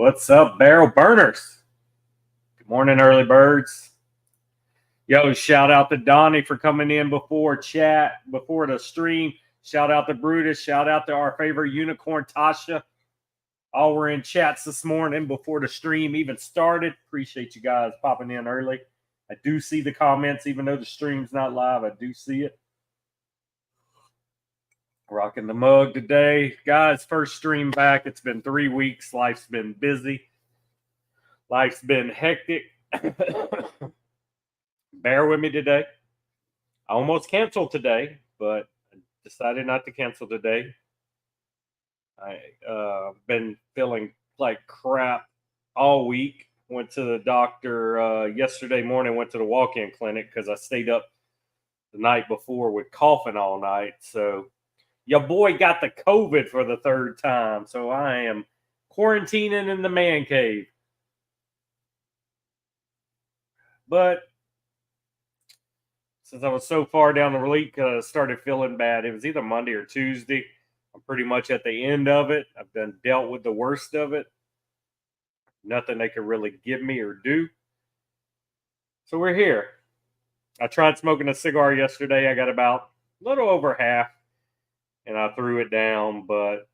What's up, barrel burners? Good morning, early birds. Yo, shout out to Donnie for coming in before the stream. Shout out to Brutus. Shout out to our favorite unicorn, Tasha. All were in chats this morning before the stream even started. Appreciate you guys popping in early. I do see the comments, even though the stream's not live. I do see it. Rocking the mug today. Guys, first stream back. It's been 3 weeks. Life's been busy. Life's been hectic. Bear with me today. I almost canceled today, but I decided not to cancel today. I've been feeling like crap all week. Went to the doctor yesterday morning, went to the walk-in clinic because I stayed up the night before with coughing all night. So your boy got the COVID for the third time. So I am quarantining in the man cave. But since I was so far down the week, I started feeling bad. It was either Monday or Tuesday. I'm pretty much at the end of it. I've done dealt with the worst of it. Nothing they could really give me or do. So we're here. I tried smoking a cigar yesterday. I got about a little over half, and I threw it down. But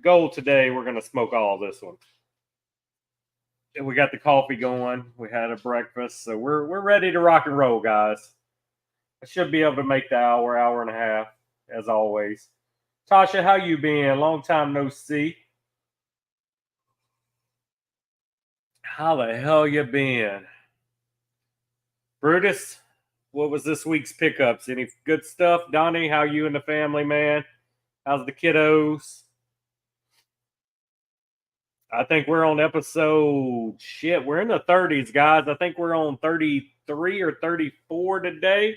goal today, we're going to smoke all this one. And we got the coffee going. We had a breakfast. So we're ready to rock and roll, guys. I should be able to make the hour and a half, as always. Tasha, how you been? Long time no see. How the hell you been? Brutus, what was this week's pickups? Any good stuff? Donnie, how you and the family, man? How's the kiddos? I think we're on episode, we're in the 30s, guys. I think we're on 33 or 34 today.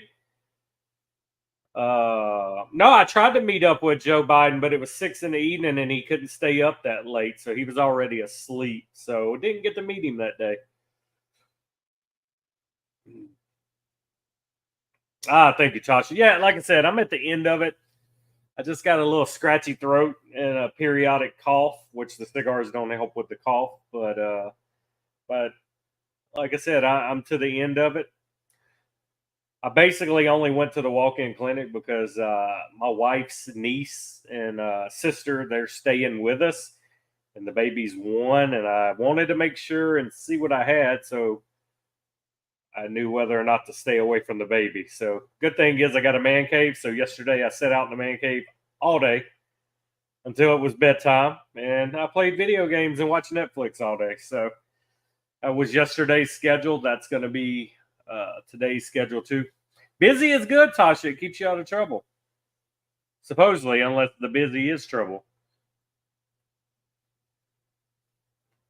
No, I tried to meet up with Joe Biden, but it was 6 in the evening and he couldn't stay up that late. So he was already asleep. So didn't get to meet him that day. Thank you, Tasha. Yeah, like I said, I'm at the end of it. I just got a little scratchy throat and a periodic cough, which the cigars don't help with the cough. But like I said, I'm to the end of it. I basically only went to the walk-in clinic because my wife's niece and sister, they're staying with us, and the baby's 1, and I wanted to make sure and see what I had, so I knew whether or not to stay away from the baby. So good thing is I got a man cave, so yesterday I sat out in the man cave all day until it was bedtime, and I played video games and watched Netflix all day. So that was yesterday's schedule. That's going to be today's schedule too. Busy is good, Tasha. It keeps you out of trouble. Supposedly, unless the busy is trouble.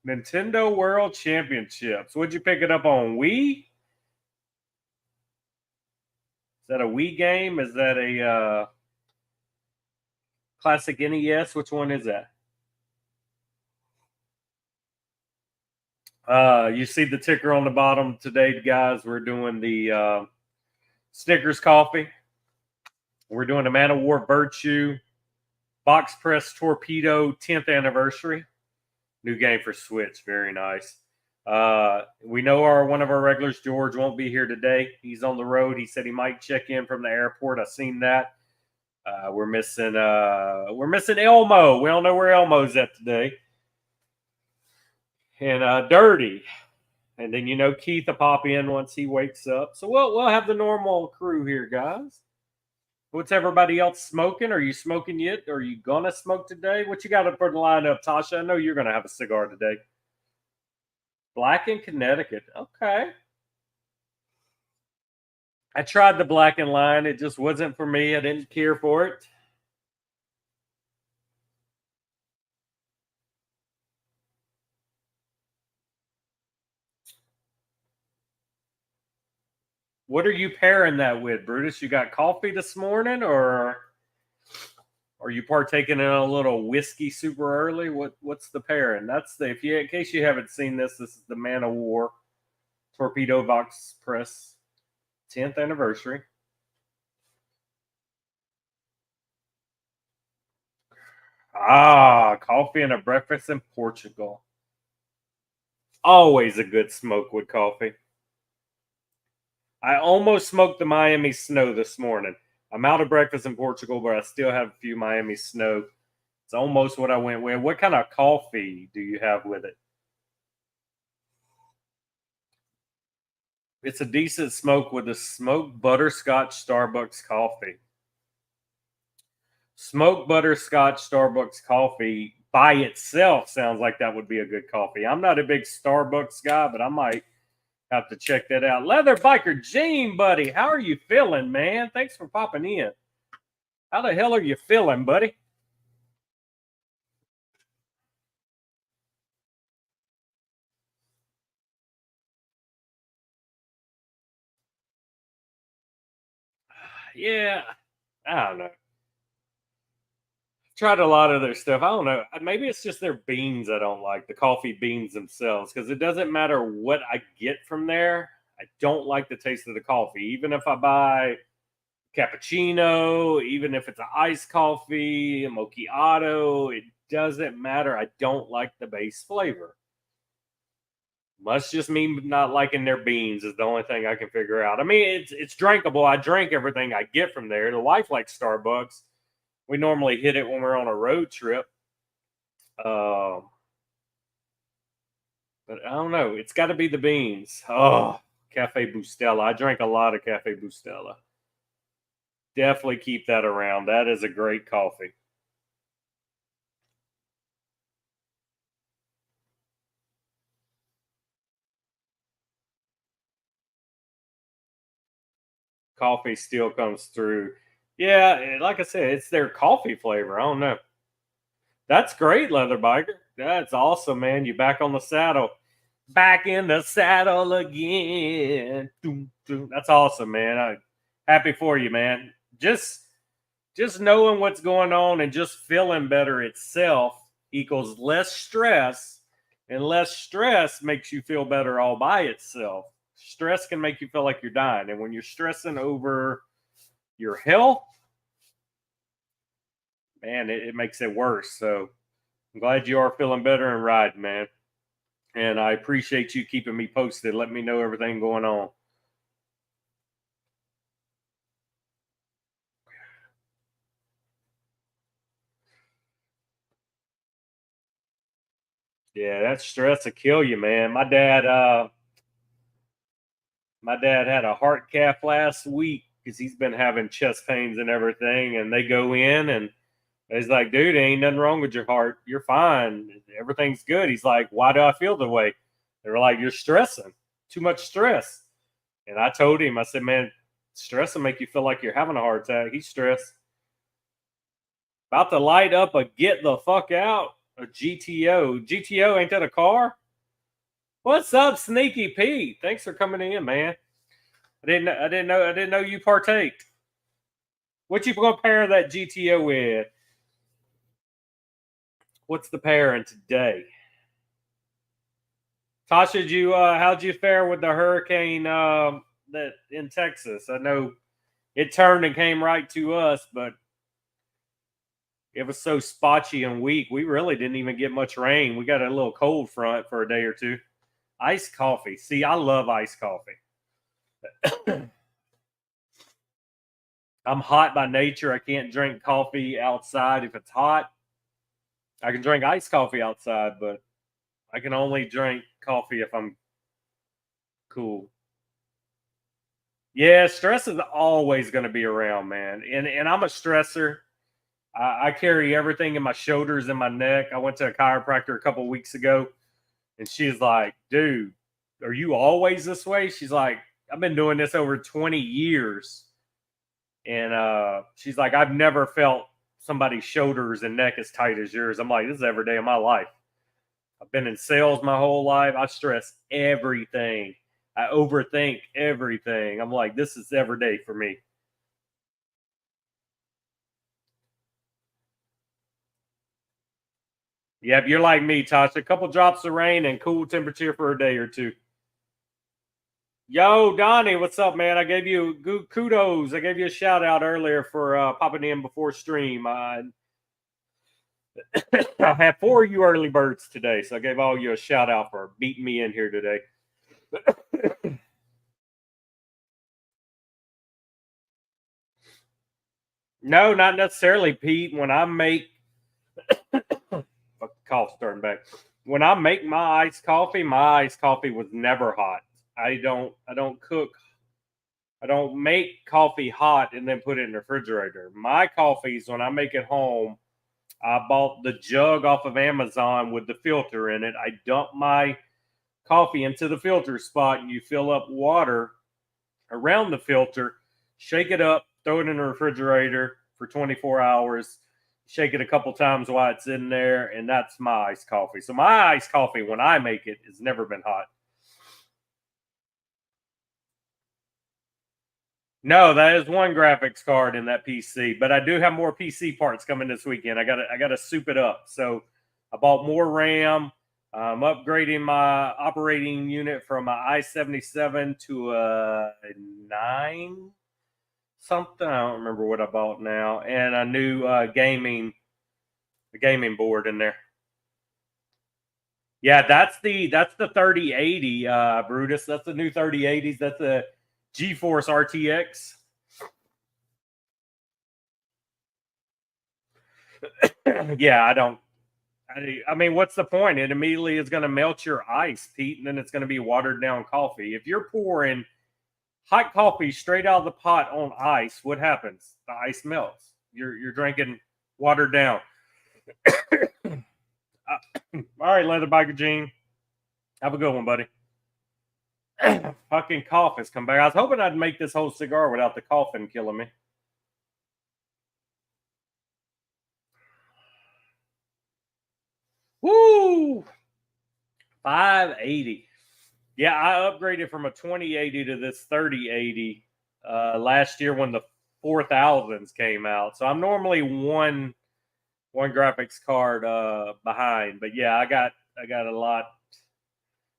Nintendo World Championships. Would you pick it up on Wii? Is that a Wii game? Is that a classic NES? Which one is that? You see the ticker on the bottom today, guys. We're doing the Snickers coffee. We're doing the Man of War Virtue Box Press Torpedo 10th anniversary. New game for Switch. Very nice. We know one of our regulars, George, won't be here today. He's on the road. He said he might check in from the airport. I've seen that. We're missing Elmo. We don't know where Elmo's at today. And Dirty. And then, Keith will pop in once he wakes up. So we'll have the normal crew here, guys. What's everybody else smoking? Are you smoking yet? Are you going to smoke today? What you got up for the lineup, Tasha? I know you're going to have a cigar today. Black in Connecticut. Okay. I tried the Black and Line. It just wasn't for me. I didn't care for it. What are you pairing that with, Brutus? You got coffee this morning, or are you partaking in a little whiskey super early? What's the pairing? That's in case you haven't seen this is the Man of War Torpedo Box Press 10th anniversary. Coffee and a breakfast in Portugal. Always a good smoke with coffee. I almost smoked the Miami Snow this morning. I'm out of breakfast in Portugal, but I still have a few Miami Snow. It's almost what I went with. What kind of coffee do you have with it? It's a decent smoke with a smoked butterscotch Starbucks coffee. Smoked butterscotch Starbucks coffee by itself sounds like that would be a good coffee. I'm not a big Starbucks guy, but I might have to check that out. Leather Biker Gene, buddy, how are you feeling, man? Thanks for popping in. How the hell are you feeling, buddy? Yeah, I don't know. Tried a lot of their stuff. I don't know. Maybe it's just their beans I don't like, the coffee beans themselves, because it doesn't matter what I get from there. I don't like the taste of the coffee. Even if I buy cappuccino, even if it's an iced coffee, a macchiato, it doesn't matter. I don't like the base flavor. Must just mean not liking their beans is the only thing I can figure out. I mean, it's drinkable. I drink everything I get from there. The wife likes Starbucks. We normally hit it when we're on a road trip. Um, but I don't know. It's got to be the beans. Oh, Cafe Bustelo. I drank a lot of Cafe Bustelo. Definitely keep that around. That is a great coffee. Coffee still comes through. Yeah, like I said, it's their coffee flavor. I don't know. That's great, Leather Biker. That's awesome, man. You back on the saddle. Back in the saddle again. Doom, doom. That's awesome, man. Happy for you, man. Just knowing what's going on and just feeling better itself equals less stress, and less stress makes you feel better all by itself. Stress can make you feel like you're dying, and when you're stressing over your health, man, it makes it worse. So I'm glad you are feeling better and riding, man. And I appreciate you keeping me posted. Let me know everything going on. Yeah, that stress will kill you, man. My dad had a heart cath last week because he's been having chest pains and everything. And they go in and he's like, dude, ain't nothing wrong with your heart. You're fine. Everything's good. He's like, why do I feel the way? They were like, you're stressing. Too much stress. And I told him, I said, man, stress will make you feel like you're having a heart attack. He's stressed. About to light up a get the fuck out a GTO. GTO, ain't that a car? What's up, Sneaky Pete? Thanks for coming in, man. I didn't know you partaked. What you gonna pair that GTO with? What's the pairing today? Tasha, did you how'd you fare with the hurricane that in Texas? I know it turned and came right to us, but it was so spotchy and weak. We really didn't even get much rain. We got a little cold front for a day or two. Iced coffee. See, I love iced coffee. I'm hot by nature. I can't drink coffee outside if it's hot. I can drink iced coffee outside, but I can only drink coffee if I'm cool. Yeah, stress is always going to be around, man. And I'm a stressor. I carry everything in my shoulders and my neck. I went to a chiropractor a couple weeks ago, and she's like, "Dude, are you always this way?" She's like, "I've been doing this over 20 years." And she's like, I've never felt somebody's shoulders and neck as tight as yours. I'm like, this is every day of my life. I've been in sales my whole life. I stress everything. I overthink everything. I'm like, this is every day for me. Yep, you're like me, Tasha. A couple drops of rain and cool temperature for a day or two. Yo, Donnie, what's up, man? I gave you kudos. I gave you a shout out earlier for popping in before stream. I have 4 of you early birds today, so I gave all you a shout out for beating me in here today. No, not necessarily, Pete. When I make cough starting back. When I make my iced coffee was never hot. I don't cook. I don't make coffee hot and then put it in the refrigerator. My coffees, when I make it home, I bought the jug off of Amazon with the filter in it. I dump my coffee into the filter spot and you fill up water around the filter, shake it up, throw it in the refrigerator for 24 hours, shake it a couple times while it's in there, and that's my iced coffee. So my iced coffee, when I make it, has never been hot. No, that is one graphics card in that PC, but I do have more PC parts coming this weekend. I got to soup it up. So I bought more RAM. I'm upgrading my operating unit from a i7 to a 9 something. I don't remember what I bought now, and a new gaming board in there. Yeah, that's the 3080 Brutus. That's the new 3080s. That's the GeForce RTX. Yeah, I mean, what's the point? It immediately is going to melt your ice, Pete, and then it's going to be watered down coffee. If you're pouring hot coffee straight out of the pot on ice, what happens? The ice melts. You're drinking watered down. All right, Leatherbiker Gene. Have a good one, buddy. Fucking cough has come back. I was hoping I'd make this whole cigar without the coughing killing me. Woo! 580. Yeah, I upgraded from a 2080 to this 3080 last year when the 4000s came out. So I'm normally one graphics card behind, but yeah, I got a lot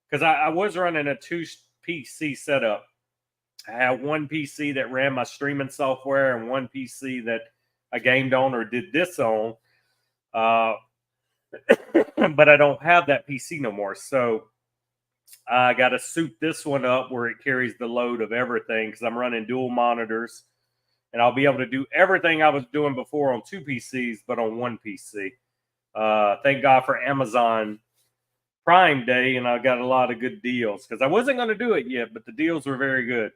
because I was running a 2 PC setup. I had one PC that ran my streaming software and one PC that I gamed on or did this on. But I don't have that PC no more. So I got to suit this one up where it carries the load of everything because I'm running dual monitors. And I'll be able to do everything I was doing before on 2 PCs, but on one PC. Thank God for Amazon Prime Day, and I got a lot of good deals because I wasn't going to do it yet, but the deals were very good.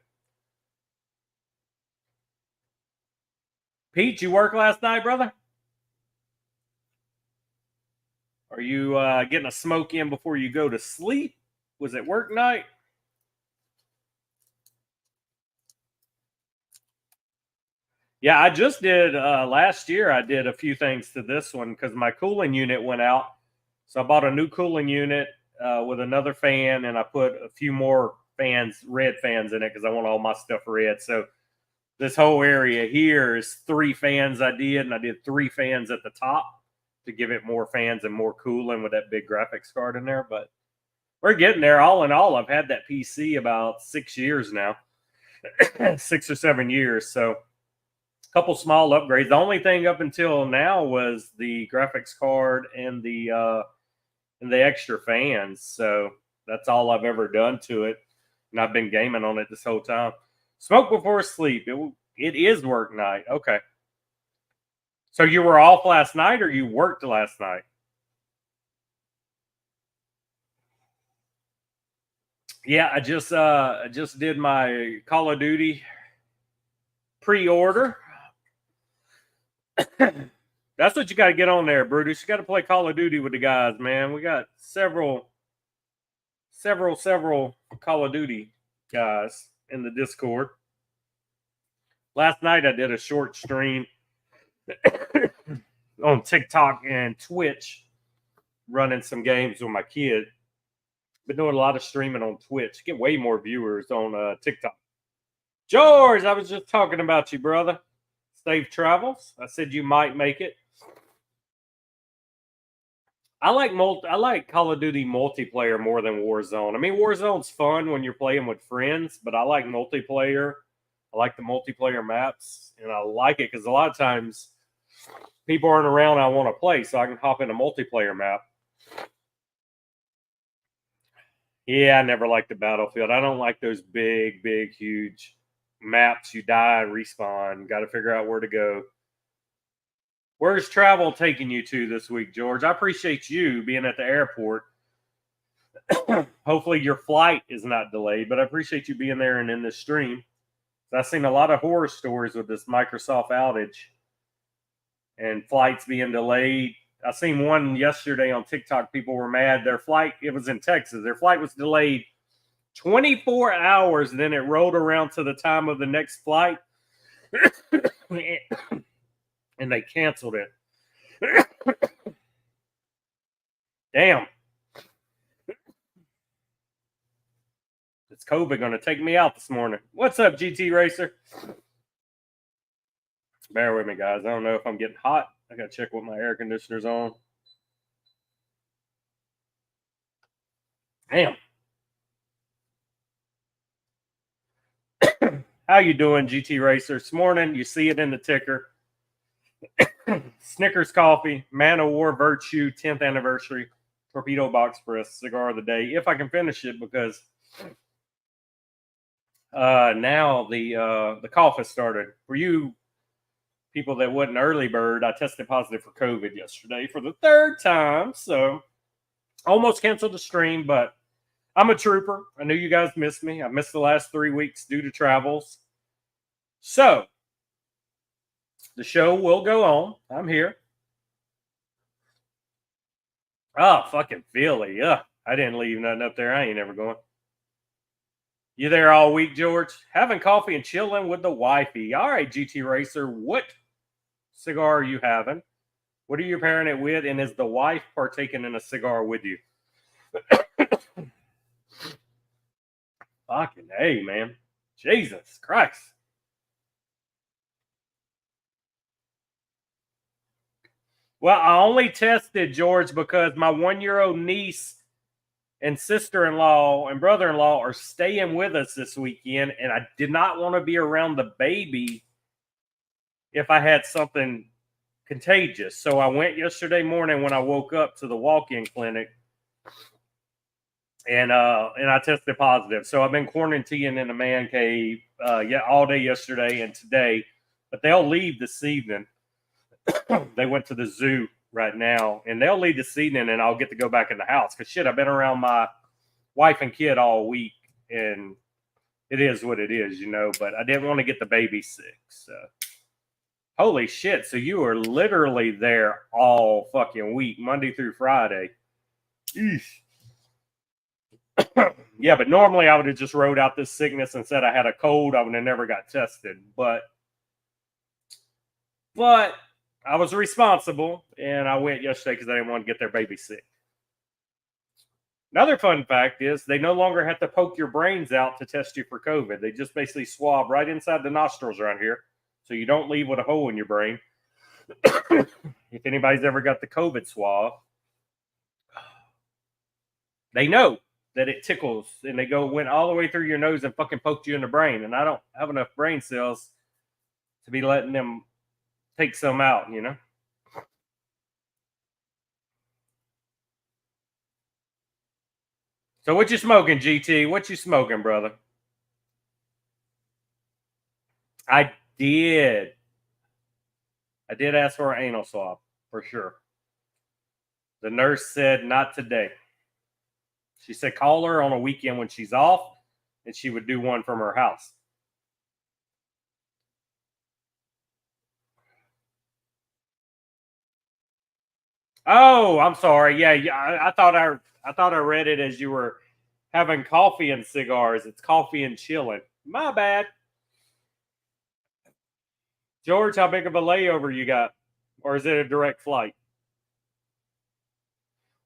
Pete, you work last night, brother? Are you getting a smoke in before you go to sleep? Was it work night? Yeah, I just did last year. I did a few things to this one because my cooling unit went out. So I bought a new cooling unit with another fan, and I put a few more fans, red fans in it because I want all my stuff red. So this whole area here is 3 fans I did, and I did 3 fans at the top to give it more fans and more cooling with that big graphics card in there. But we're getting there. All in all, I've had that PC about 6 years now, 6 or 7 years. So a couple small upgrades. The only thing up until now was the graphics card and the extra fans. So that's all I've ever done to it, and I've been gaming on it this whole time. Smoke before sleep. It is work night. Okay. So you were off last night, or you worked last night? Yeah, I just did my Call of Duty pre-order. That's what you got to get on there, Brutus. You got to play Call of Duty with the guys, man. We got several Call of Duty guys in the Discord. Last night I did a short stream on TikTok and Twitch, running some games with my kid. Been doing a lot of streaming on Twitch. Get way more viewers on TikTok. George, I was just talking about you, brother. Safe travels. I said you might make it. I like Call of Duty multiplayer more than Warzone. I mean, Warzone's fun when you're playing with friends, but I like multiplayer. I like the multiplayer maps, and I like it because a lot of times people aren't around I want to play, so I can hop in a multiplayer map. Yeah, I never liked the Battlefield. I don't like those big, huge maps. You die and respawn. Got to figure out where to go. Where's travel taking you to this week, George? I appreciate you being at the airport. Hopefully your flight is not delayed, but I appreciate you being there and in this stream. I've seen a lot of horror stories with this Microsoft outage and flights being delayed. I seen one yesterday on TikTok. People were mad. Their flight, it was in Texas. Their flight was delayed 24 hours. Then it rolled around to the time of the next flight. And they canceled it. Damn. It's COVID going to take me out this morning. What's up, GT Racer? Bear with me, guys. I don't know if I'm getting hot. I got to check what my air conditioner's on. Damn. How you doing, GT Racer? This morning, you see it in the ticker. Snickers Coffee, Man of War Virtue, 10th anniversary, Torpedo Box Press, cigar of the day. If I can finish it, because now the cough has started. For you people that wasn't early bird, I tested positive for COVID yesterday for the third time. So almost canceled the stream, but I'm a trooper. I knew you guys missed me. I missed the last 3 weeks due to travels. So the show will go on. I'm here. Oh, fucking Philly. Yeah. I didn't leave nothing up there. I ain't ever going. You there all week, George? Having coffee and chilling with the wifey. All right, GT Racer. What cigar are you having? What are you pairing it with? And is the wife partaking in a cigar with you? Fucking hey, man. Jesus Christ. Well, I only tested, George, because my 1-year-old niece and sister-in-law and brother-in-law are staying with us this weekend, and I did not want to be around the baby if I had something contagious. So I went yesterday morning when I woke up to the walk-in clinic, and I tested positive. So I've been quarantining in the man cave all day yesterday and today, but they'll leave this evening. They went to the zoo right now, and they'll leave this evening, and I'll get to go back in the house. Because shit, I've been around my wife and kid all week, and it is what it is, you know. But I didn't want to get the baby sick. So, holy shit! So you were literally there all fucking week, Monday through Friday. Eesh. Yeah, but normally I would have just wrote out this sickness and said I had a cold. I would have never got tested, but I was responsible, and I went yesterday because I didn't want to get their baby sick. Another fun fact is they no longer have to poke your brains out to test you for COVID. They just basically swab right inside the nostrils around here, so you don't leave with a hole in your brain. If anybody's ever got the COVID swab, they know that it tickles, and they went all the way through your nose and fucking poked you in the brain. And I don't have enough brain cells to be letting them take some out, you know. So what you smoking, GT? What you smoking, brother? I did ask for an anal swab for sure. The nurse said not today. She said call her on a weekend when she's off, and she would do one from her house. Oh, I'm sorry. Yeah. I thought I read it as you were having coffee and cigars. It's coffee and chilling. My bad. George, how big of a layover you got? Or is it a direct flight?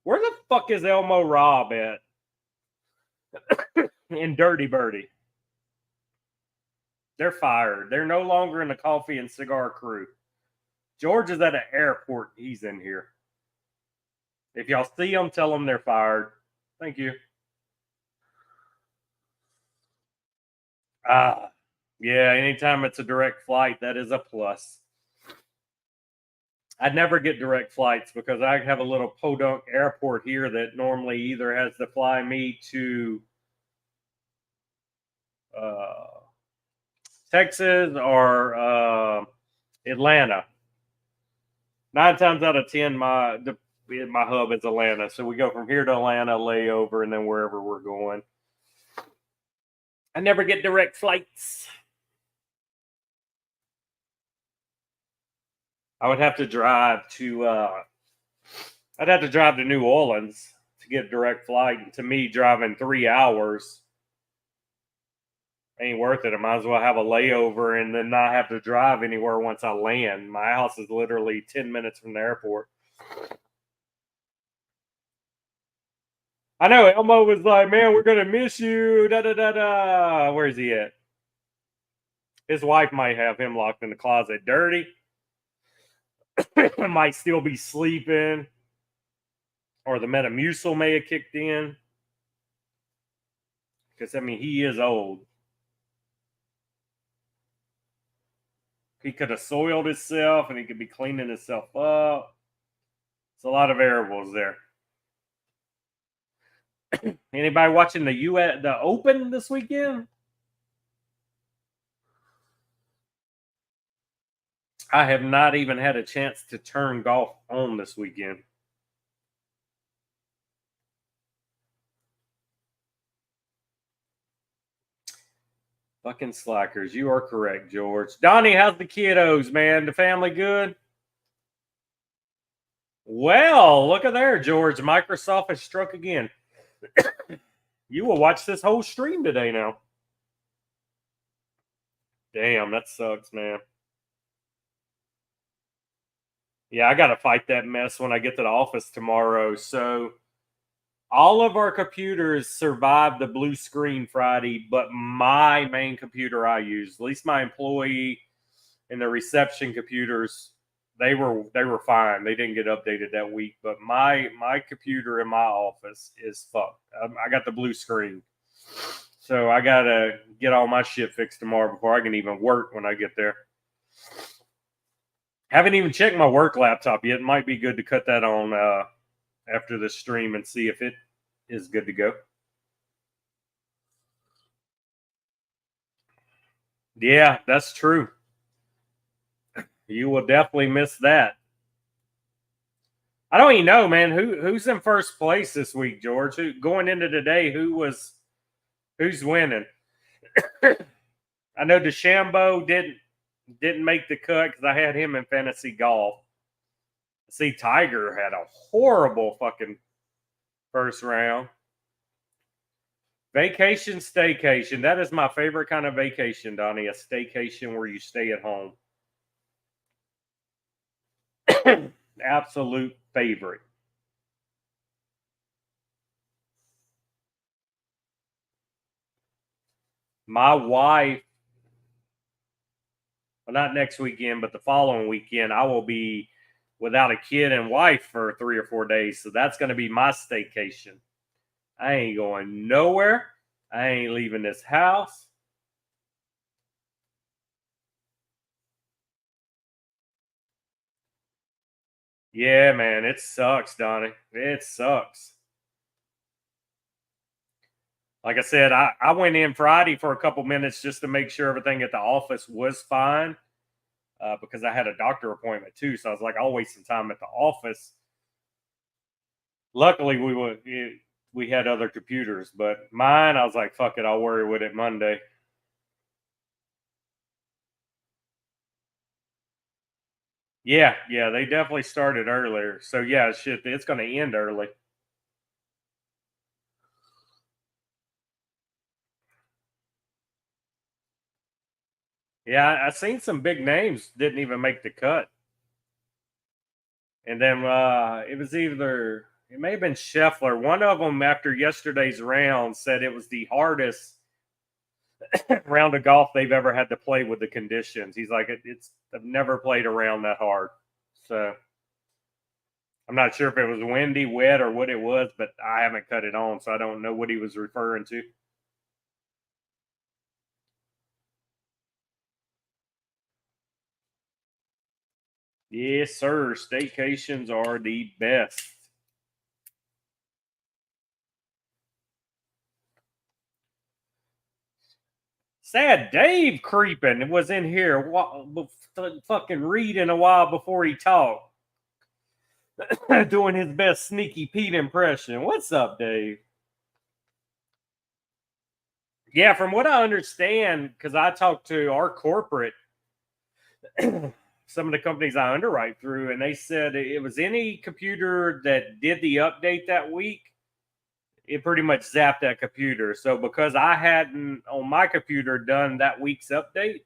Where the fuck is Elmo Rob at? In Dirty Birdie. They're fired. They're no longer in the coffee and cigar crew. George is at an airport. He's in here. If y'all see them, tell them they're fired. Thank you. Yeah, anytime it's a direct flight, that is a plus. I never get direct flights because I have a little podunk airport here that normally either has to fly me to uh, Texas or Atlanta. 9 times out of 10, my hub is Atlanta, so we go from here to Atlanta, layover, and then wherever we're going. I never get direct flights. I would have to drive to. I'd have to drive to New Orleans to get a direct flight. And to me, driving 3 hours ain't worth it. I might as well have a layover and then not have to drive anywhere once I land. My house is literally 10 minutes from the airport. I know Elmo was like, "Man, we're gonna miss you." Da da da da. Where's he at? His wife might have him locked in the closet, dirty. Might still be sleeping, or the Metamucil may have kicked in. Because I mean, he is old. He could have soiled himself, and he could be cleaning himself up. It's a lot of variables there. Anybody watching the Open this weekend? I have not even had a chance to turn golf on this weekend. Fucking slackers. You are correct, George. Donnie, how's the kiddos, man? The family good? Well, look at there, George. Microsoft has struck again. You will watch this whole stream today now. Damn, that sucks, man. Yeah, I got to fight that mess when I get to the office tomorrow. So, all of our computers survived the blue screen Friday, but my main computer I use, at least my employee and the reception computers, they were fine. They didn't get updated that week, but my computer in my office is fucked. I got the blue screen, so I gotta get all my shit fixed tomorrow before I can even work when I get there. Haven't even checked my work laptop yet. It might be good to cut that on after the stream and see if it is good to go. Yeah, that's true. You will definitely miss that. I don't even know, man. Who's in first place this week, George? Who going into today? Who's winning? I know DeChambeau didn't make the cut because I had him in fantasy golf. See, Tiger had a horrible fucking first round. Vacation, staycation. That is my favorite kind of vacation, Donnie. A staycation where you stay at home. Absolute favorite. My wife, well, not next weekend, but the following weekend, I will be without a kid and wife for 3 or 4 days. So that's going to be my staycation. I ain't going nowhere. I ain't leaving this house. Yeah, man, it sucks, Donnie. It sucks. Like I said, I went in Friday for a couple minutes just to make sure everything at the office was fine because I had a doctor appointment too. So I was like, I'll waste some time at the office. Luckily, we had other computers, but mine, I was like, fuck it, I'll worry with it Monday. Yeah, they definitely started earlier. So yeah, shit, it's going to end early. Yeah, I seen some big names didn't even make the cut. And then it may have been Scheffler. One of them after yesterday's round said it was the hardest round of golf they've ever had to play with the conditions. He's like, I've never played a round that hard. So I'm not sure if it was windy, wet, or what it was, but I haven't cut it on, so I don't know what he was referring to. Yes, sir. Staycations are the best. Sad Dave creeping was in here fucking reading a while before he talked, doing his best sneaky Pete impression. What's up, Dave? Yeah, from what I understand, because I talked to our corporate, some of the companies I underwrite through, and they said it was any computer that did the update that week, it pretty much zapped that computer. So because I hadn't on my computer done that week's update,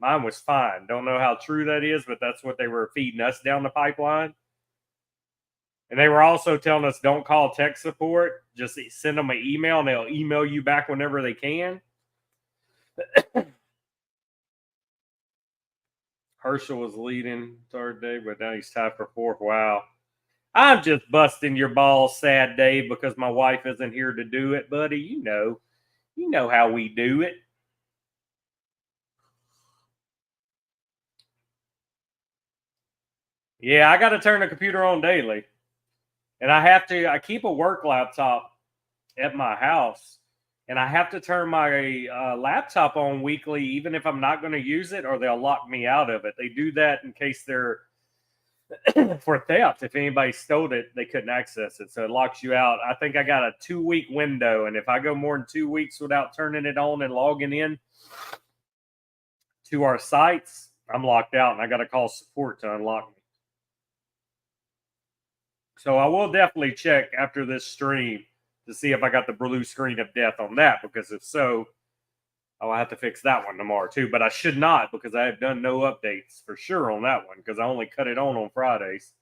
mine was fine. Don't know how true that is, but that's what they were feeding us down the pipeline. And they were also telling us don't call tech support, just send them an email and they'll email you back whenever they can. Herschel was leading third day, but now he's tied for fourth. Wow. I'm just busting your balls, sad Dave, because my wife isn't here to do it, buddy. You know how we do it. Yeah, I got to turn the computer on daily. And I keep a work laptop at my house, and I have to turn my laptop on weekly, even if I'm not going to use it, or they'll lock me out of it. They do that in case they're for theft. If anybody stole it, they couldn't access it, so it locks you out. I think I got a 2-week window, and if I go more than 2 weeks without turning it on and logging in to our sites, I'm locked out, and I got to call support to unlock me. So I will definitely check after this stream to see if I got the blue screen of death on that, because if so, I'll have to fix that one tomorrow too. But I should not, because I have done no updates for sure on that one, because I only cut it on Fridays.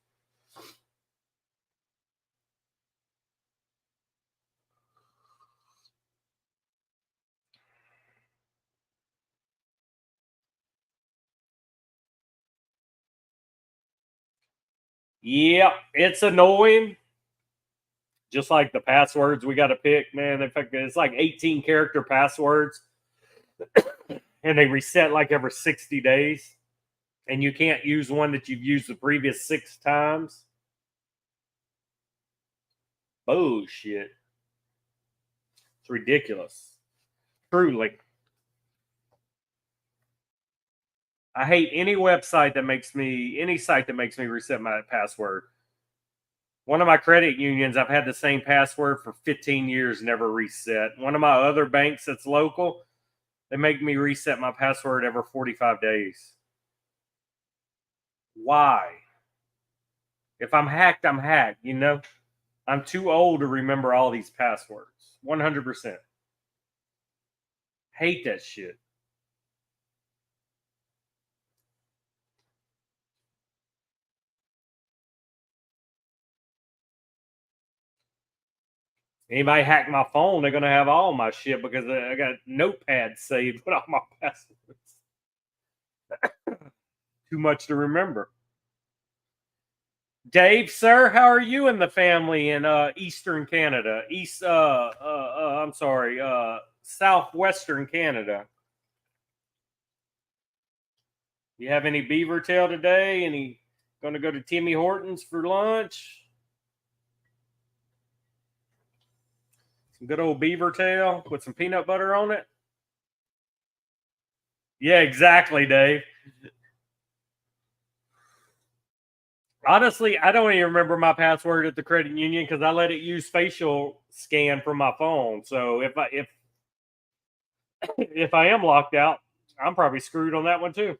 Yeah, it's annoying. Just like the passwords we got to pick, man. In fact, it's like 18 character passwords, and they reset like every 60 days. And you can't use one that you've used the previous 6 times. Bullshit. It's ridiculous. Truly. I hate any site that makes me reset my password. One of my credit unions, I've had the same password for 15 years, never reset. One of my other banks that's local, they make me reset my password every 45 days. Why? If I'm hacked, I'm hacked, you know? I'm too old to remember all these passwords. 100%. Hate that shit. Anybody hack my phone, they're gonna have all my shit because I got notepads saved with all my passwords. Too much to remember. Dave, sir, how are you and the family in Eastern Canada? I'm sorry, Southwestern Canada. You have any beaver tail today? Any going to go to Timmy Hortons for lunch? Some good old beaver tail with some peanut butter on it. Yeah, exactly, Dave. Honestly, I don't even remember my password at the credit union because I let it use facial scan from my phone. So if I am locked out, I'm probably screwed on that one too.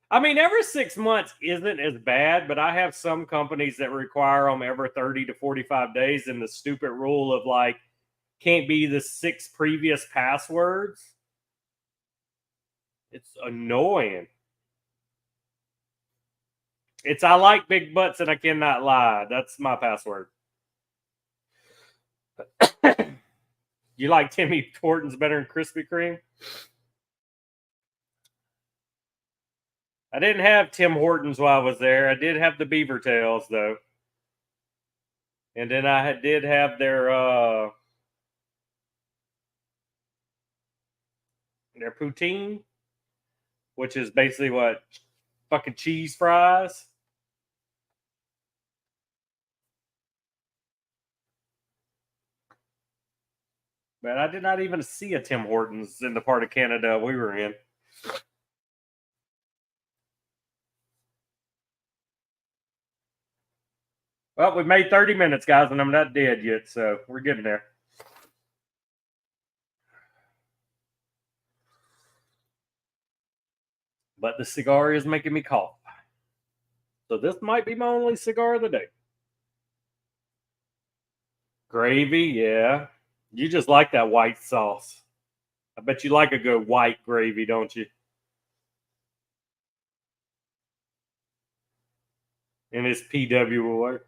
I mean, every 6 months isn't as bad, but I have some companies that require them every 30 to 45 days. And the stupid rule of like, can't be the 6 previous passwords. It's annoying. It's I like big butts and I cannot lie. That's my password. You like Timmy Hortons better than Krispy Kreme? I didn't have Tim Hortons while I was there. I did have the beaver tails though. And then did have their poutine, which is basically what fucking cheese fries. But I did not even see a Tim Hortons in the part of Canada we were in. Well, we made 30 minutes, guys, and I'm not dead yet, so we're getting there. But the cigar is making me cough. So this might be my only cigar of the day. Gravy, yeah. You just like that white sauce. I bet you like a good white gravy, don't you? And it's PW work.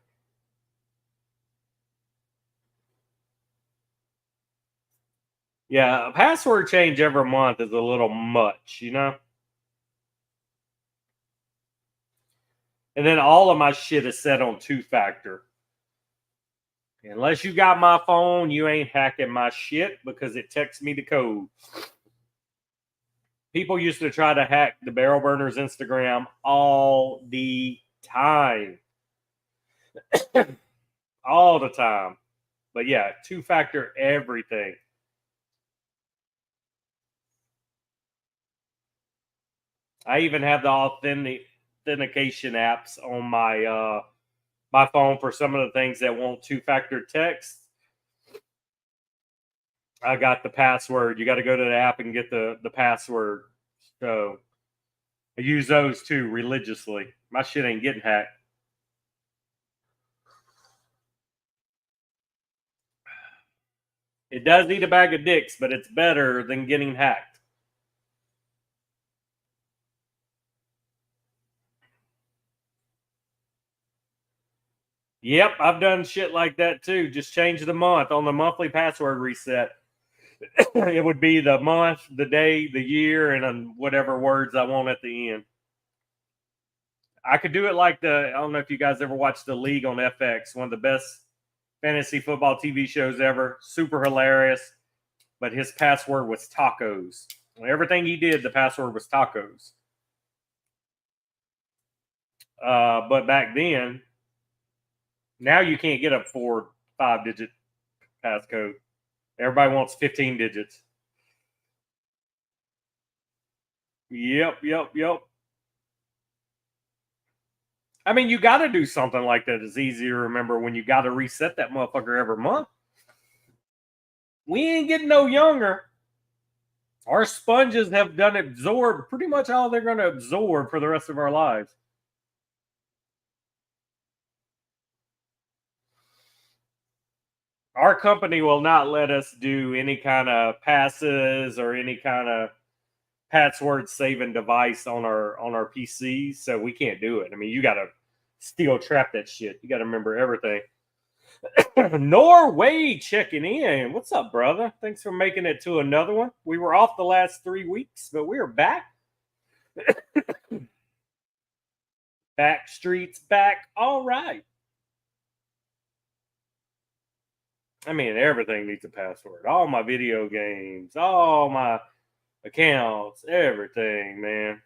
Yeah, a password change every month is a little much, you know? And then all of my shit is set on two-factor. Unless you got my phone, you ain't hacking my shit because it texts me the code. People used to try to hack the Barrel Burners Instagram all the time. All the time. But yeah, two-factor everything. I even have the authentication apps on my my phone for some of the things that want two-factor text. I got the password. You got to go to the app and get the password. So I use those too religiously. My shit ain't getting hacked. It does eat a bag of dicks, but it's better than getting hacked. Yep, I've done shit like that too. Just change the month on the monthly password reset. It would be the month, the day, the year, and whatever words I want at the end. I could do it like I don't know if you guys ever watched The League on FX, one of the best fantasy football TV shows ever. Super hilarious. But his password was tacos. Everything he did, the password was tacos. But back then, now you can't get a 4-5-digit passcode. Everybody wants 15 digits. Yep. I mean, you got to do something like that. It's easy to remember when you got to reset that motherfucker every month. We ain't getting no younger. Our sponges have done absorb pretty much all they're going to absorb for the rest of our lives. Our company will not let us do any kind of passes or any kind of password saving device on our PCs, so we can't do it. I mean, you got to steel trap that shit. You got to remember everything. Norway checking in. What's up, brother? Thanks for making it to another one. We were off the last 3 weeks, but we are back. Back streets back. All right. I mean, everything needs a password. All my video games, all my accounts, everything, man.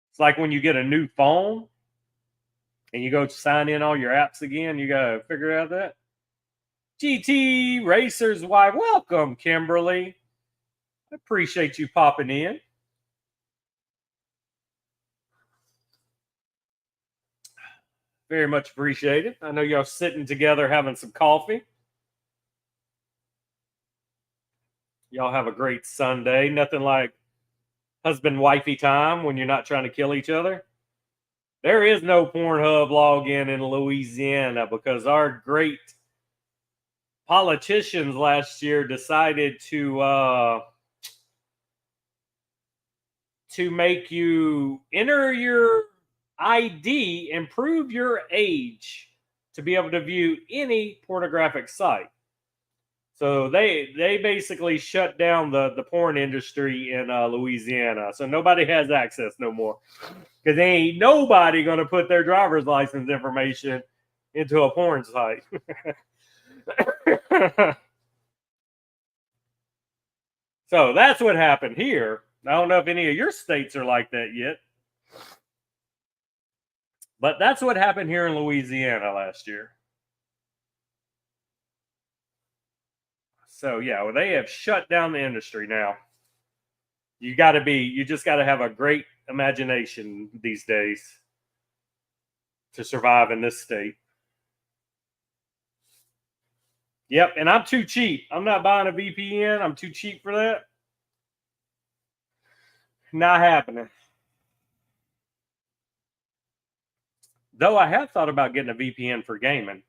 It's like when you get a new phone and you go sign in all your apps again, you got to figure out that. GT Racers, why, welcome, Kimberly. I appreciate you popping in. Very much appreciated. I know y'all sitting together having some coffee. Y'all have a great Sunday. Nothing like husband-wifey time when you're not trying to kill each other. There is no Pornhub login in Louisiana because our great politicians last year decided to make you enter your ID and prove your age to be able to view any pornographic site. So they basically shut down the porn industry in Louisiana. So nobody has access no more because ain't nobody going to put their driver's license information into a porn site. So that's what happened here. I don't know if any of your states are like that yet, but that's what happened here in Louisiana last year. So yeah, well, they have shut down the industry now. You just got to have a great imagination these days to survive in this state. Yep, and I'm too cheap. I'm not buying a VPN. I'm too cheap for that. Not happening. Though I have thought about getting a VPN for gaming.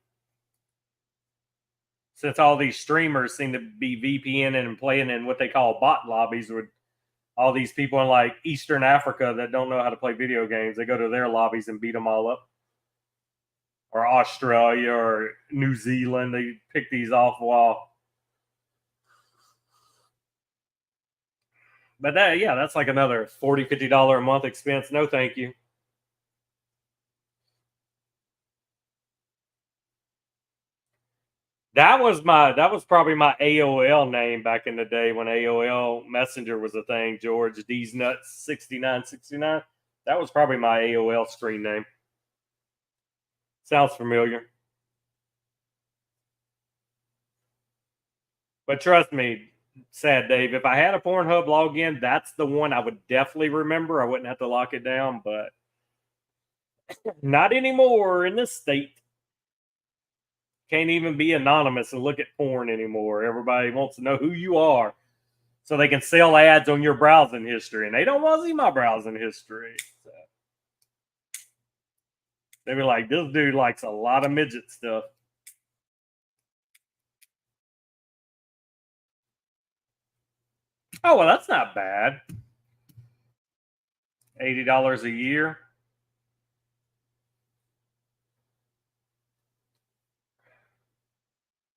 Since all these streamers seem to be VPNing and playing in what they call bot lobbies with all these people in like Eastern Africa that don't know how to play video games. They go to their lobbies and beat them all up. Or Australia or New Zealand. They pick these off while. But that's like another $40, $50 a month expense. No, thank you. That was probably my AOL name back in the day when AOL Messenger was a thing. George D's Nuts 6969. That was probably my AOL screen name. Sounds familiar. But trust me, Sad Dave, if I had a Pornhub login, that's the one I would definitely remember. I wouldn't have to lock it down, but not anymore in this state. Can't even be anonymous and look at porn anymore. Everybody wants to know who you are so they can sell ads on your browsing history. And they don't want to see my browsing history. So they were like, this dude likes a lot of midget stuff. Oh, well, that's not bad. $80 a year.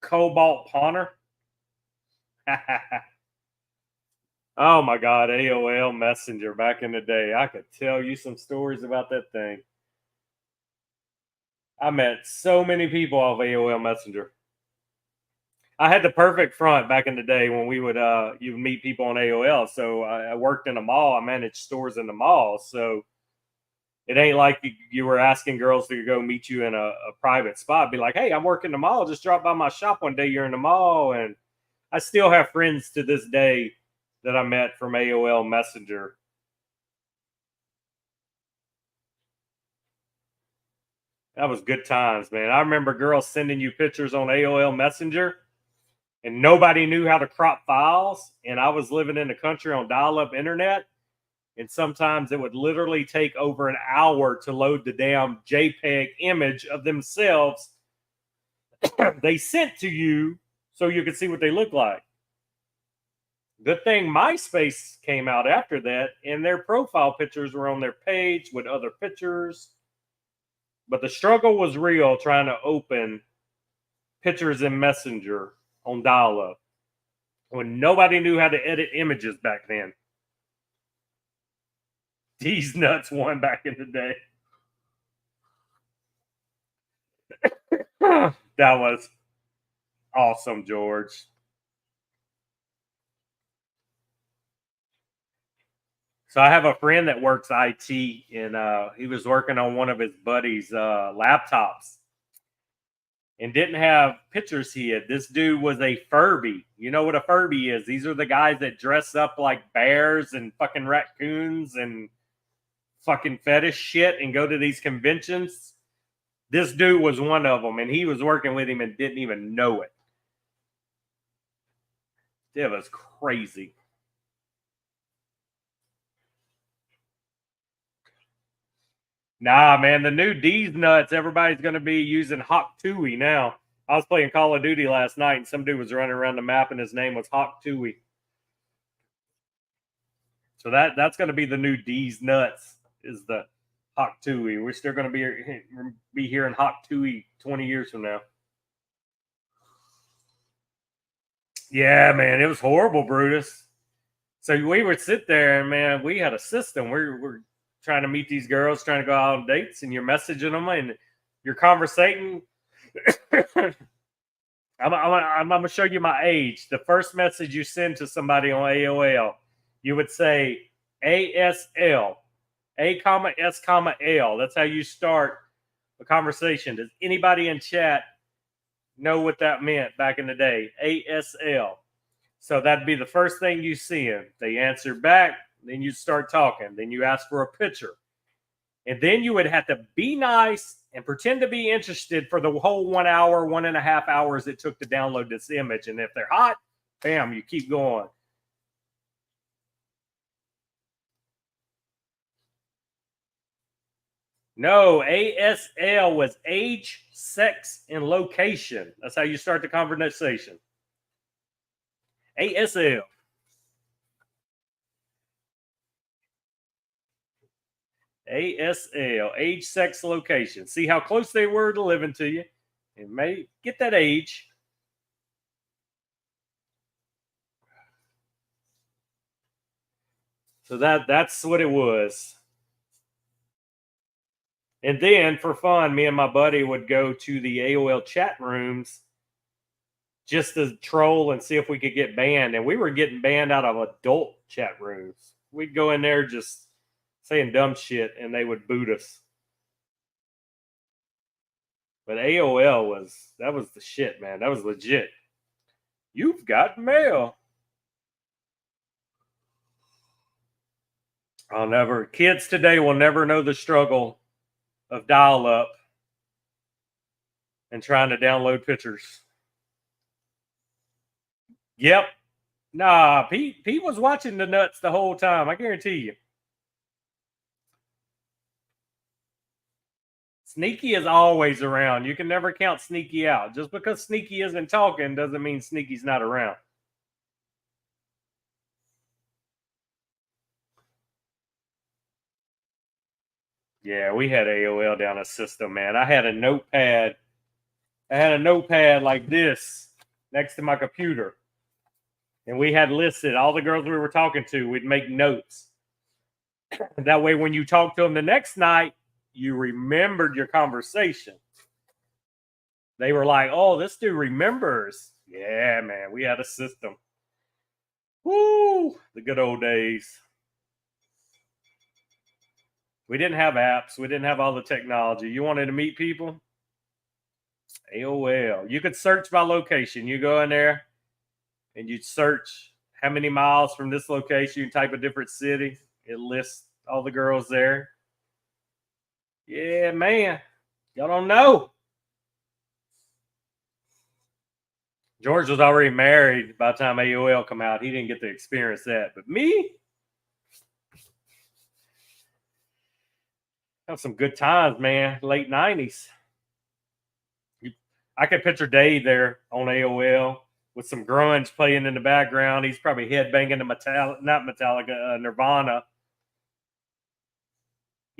Cobalt Pawner. Oh my God, AOL Messenger back in the day. I could tell you some stories about that thing. I met so many people off AOL Messenger. I had the perfect front back in the day when we would you would meet people on AOL. So I worked in a mall. I managed stores in the mall. So it ain't like you were asking girls to go meet you in a private spot. Be like, hey, I'm working the mall. Just drop by my shop one day. You're in the mall. And I still have friends to this day that I met from AOL Messenger. That was good times, man. I remember girls sending you pictures on AOL Messenger and nobody knew how to crop files. And I was living in the country on dial-up internet. And sometimes it would literally take over an hour to load the damn JPEG image of themselves they sent to you so you could see what they look like. Good thing MySpace came out after that, and their profile pictures were on their page with other pictures. But the struggle was real trying to open pictures in Messenger on dial-up when nobody knew how to edit images back then. These nuts won back in the day. That was awesome, George. So I have a friend that works IT, and he was working on one of his buddies' laptops and didn't have pictures he had. This dude was a Furby. You know what a Furby is? These are the guys that dress up like bears and fucking raccoons and fucking fetish shit and go to these conventions. This dude was one of them, and he was working with him and didn't even know it. It was crazy. Nah, man, the new D's nuts, everybody's going to be using Hawk Tui now. I was playing Call of Duty last night, and some dude was running around the map, and his name was Hawk Tui. So that's going to be the new D's nuts, is the Hawk Tui. We're still going to be hearing Hawk Tui 20 years from now. Yeah, man, it was horrible, Brutus. So we would sit there, and man, we had a system. We're trying to meet these girls, trying to go out on dates, and you're messaging them, and you're conversating I'm going to show you my age. The first message you send to somebody on AOL, you would say ASL, A comma S comma L. That's how you start a conversation. Does anybody in chat know what that meant back in the day? ASL. So that'd be the first thing you see them. They answer back, then you start talking. Then you ask for a picture. And then you would have to be nice and pretend to be interested for the whole 1 hour, 1.5 hours it took to download this image. And if they're hot, bam, you keep going. No, ASL was age, sex, and location. That's how you start the conversation. ASL. ASL, age, sex, location. See how close they were to living to you, and may get that age. So that's what it was. And then for fun, me and my buddy would go to the AOL chat rooms just to troll and see if we could get banned. And we were getting banned out of adult chat rooms. We'd go in there just saying dumb shit and they would boot us. But AOL was the shit, man. That was legit. You've got mail. Kids today will never know the struggle of dial up and trying to download pictures. Yep. Nah, Pete was watching the nuts the whole time. I guarantee you. Sneaky is always around. You can never count Sneaky out. Just because Sneaky isn't talking doesn't mean Sneaky's not around. Yeah, we had AOL down a system, man. I had a notepad like this next to my computer. And we had listed all the girls we were talking to. We'd make notes. That way, when you talk to them the next night, you remembered your conversation. They were like, oh, this dude remembers. Yeah, man, we had a system. Woo, the good old days. We didn't have apps. We didn't have all the technology. You wanted to meet people? AOL. You could search by location. You go in there and you'd search how many miles from this location, you type a different city. It lists all the girls there. Yeah, man. Y'all don't know. George was already married by the time AOL come out. He didn't get to experience that. But me, have some good times, man. Late 90s. I could picture Dave there on AOL with some grunge playing in the background. He's probably headbanging to Nirvana.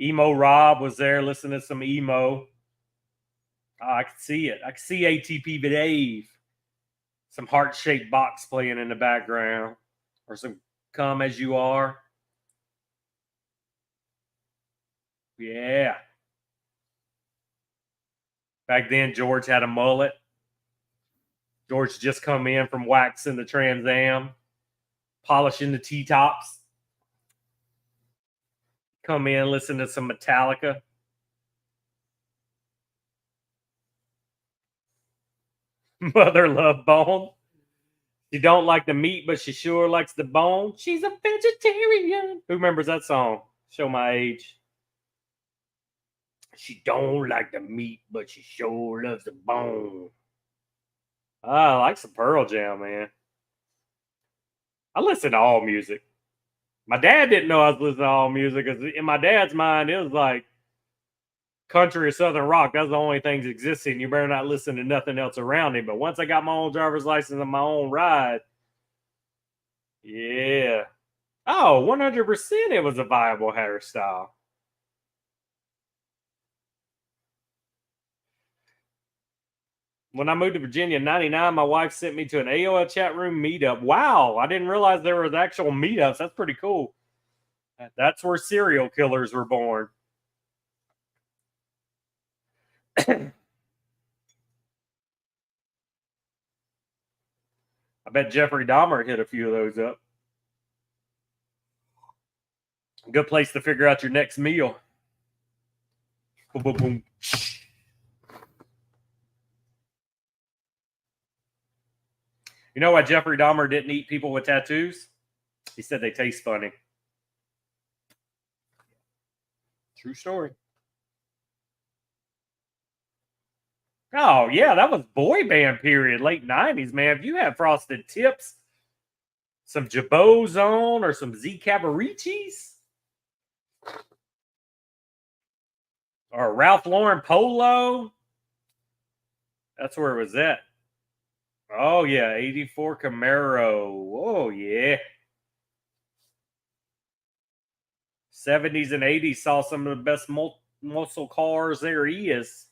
Emo Rob was there listening to some emo. Oh, I could see it. I could see ATP Dave. Some heart-shaped box playing in the background. Or some Come As You Are. Yeah. Back then, George had a mullet. George just come in from waxing the Trans Am, polishing the T-tops. Come in, listen to some Metallica. Mother Love Bone. She don't like the meat, but she sure likes the bone. She's a vegetarian. Who remembers that song? Show my age. She don't like the meat, but she sure loves the bone. I like some Pearl Jam, man. I listen to all music. My dad didn't know I was listening to all music because in my dad's mind, it was like country or southern rock. That's the only things existing. You better not listen to nothing else around him. But once I got my own driver's license and my own ride, yeah. Oh, 100% it was a viable hairstyle. When I moved to Virginia in 99, my wife sent me to an AOL chat room meetup. Wow, I didn't realize there was actual meetups. That's pretty cool. That's where serial killers were born. I bet Jeffrey Dahmer hit a few of those up. Good place to figure out your next meal. Boom, boom, boom. You know why Jeffrey Dahmer didn't eat people with tattoos? He said they taste funny. True story. Oh, yeah, that was boy band period, late 90s, man. If you had frosted tips, some Jabots on, or some Z Cabaricis, or a Ralph Lauren polo, that's where it was at. Oh, yeah, 84 Camaro. Oh, yeah. 70s and 80s saw some of the best muscle cars there is.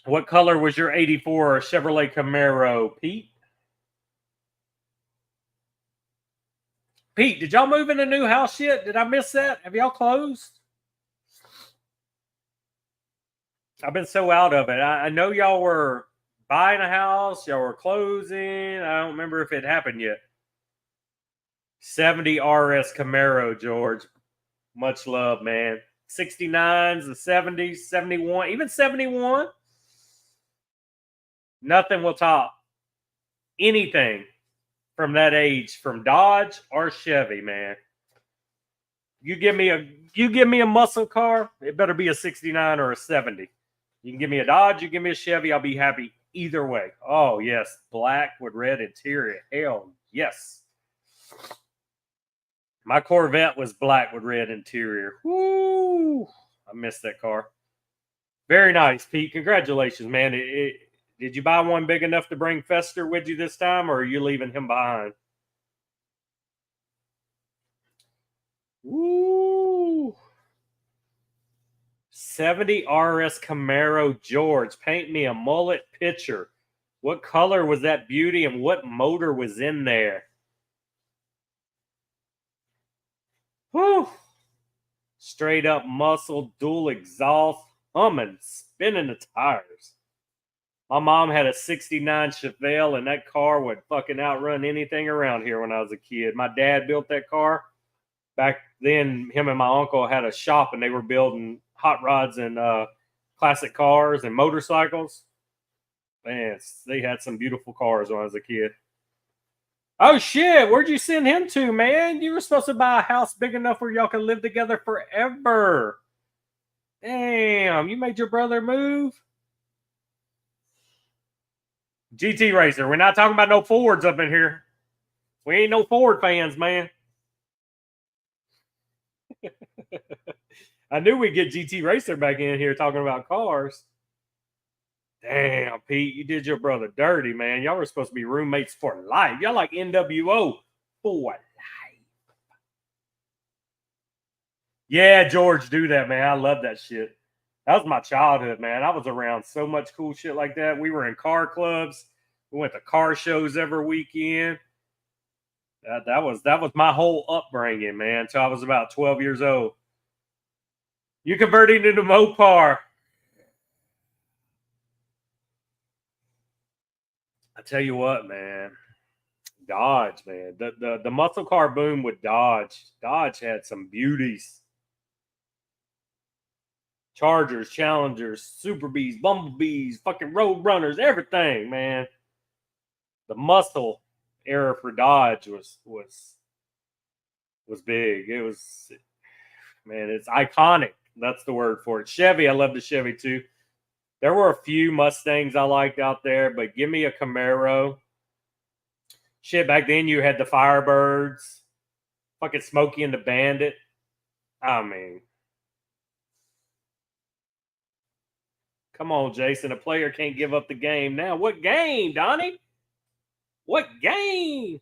What color was your 84 Chevrolet Camaro, Pete? Pete, did y'all move in a new house yet? Did I miss that? Have y'all closed? I've been so out of it. I know y'all were buying a house, y'all were closing. I don't remember if it happened yet. 70 RS Camaro, George. Much love, man. 69s, the 70s, 71, even 71. Nothing will top anything from that age from Dodge or Chevy, man. You give me a muscle car, it better be a 69 or a 70. You can give me a Dodge, you give me a Chevy, I'll be happy either way. Oh, yes. Black with red interior. Hell, yes. My Corvette was black with red interior. Woo! I missed that car. Very nice, Pete. Congratulations, man. Did you buy one big enough to bring Fester with you this time, or are you leaving him behind? Woo! 70 RS Camaro, George. Paint me a mullet picture. What color was that beauty, and what motor was in there? Whew. Straight up muscle, dual exhaust, humming, spinning the tires. My mom had a 69 Chevelle, and that car would fucking outrun anything around here when I was a kid. My dad built that car. Back then, him and my uncle had a shop, and they were building hot rods and classic cars and motorcycles. Man, they had some beautiful cars when I was a kid. Oh, shit. Where'd you send him to, man? You were supposed to buy a house big enough where y'all can live together forever. Damn, you made your brother move? GT Racer. We're not talking about no Fords up in here. We ain't no Ford fans, man. I knew we'd get GT Racer back in here talking about cars. Damn, Pete, you did your brother dirty, man. Y'all were supposed to be roommates for life. Y'all like NWO for life. Yeah, George, do that, man. I love that shit. That was my childhood, man. I was around so much cool shit like that. We were in car clubs. We went to car shows every weekend. That was my whole upbringing, man, until I was about 12 years old. You converting into Mopar. I tell you what, man. Dodge, man. The muscle car boom with Dodge. Dodge had some beauties. Chargers, Challengers, Super Bees, Bumblebees, fucking Road Runners, everything, man. The muscle era for Dodge was big. It was, man, it's iconic. That's the word for it. Chevy, I love the Chevy too. There were a few Mustangs I liked out there, but give me a Camaro. Shit, back then you had the Firebirds, fucking Smokey and the Bandit. I mean, come on, Jason. A player can't give up the game now. What game, Donnie? What game?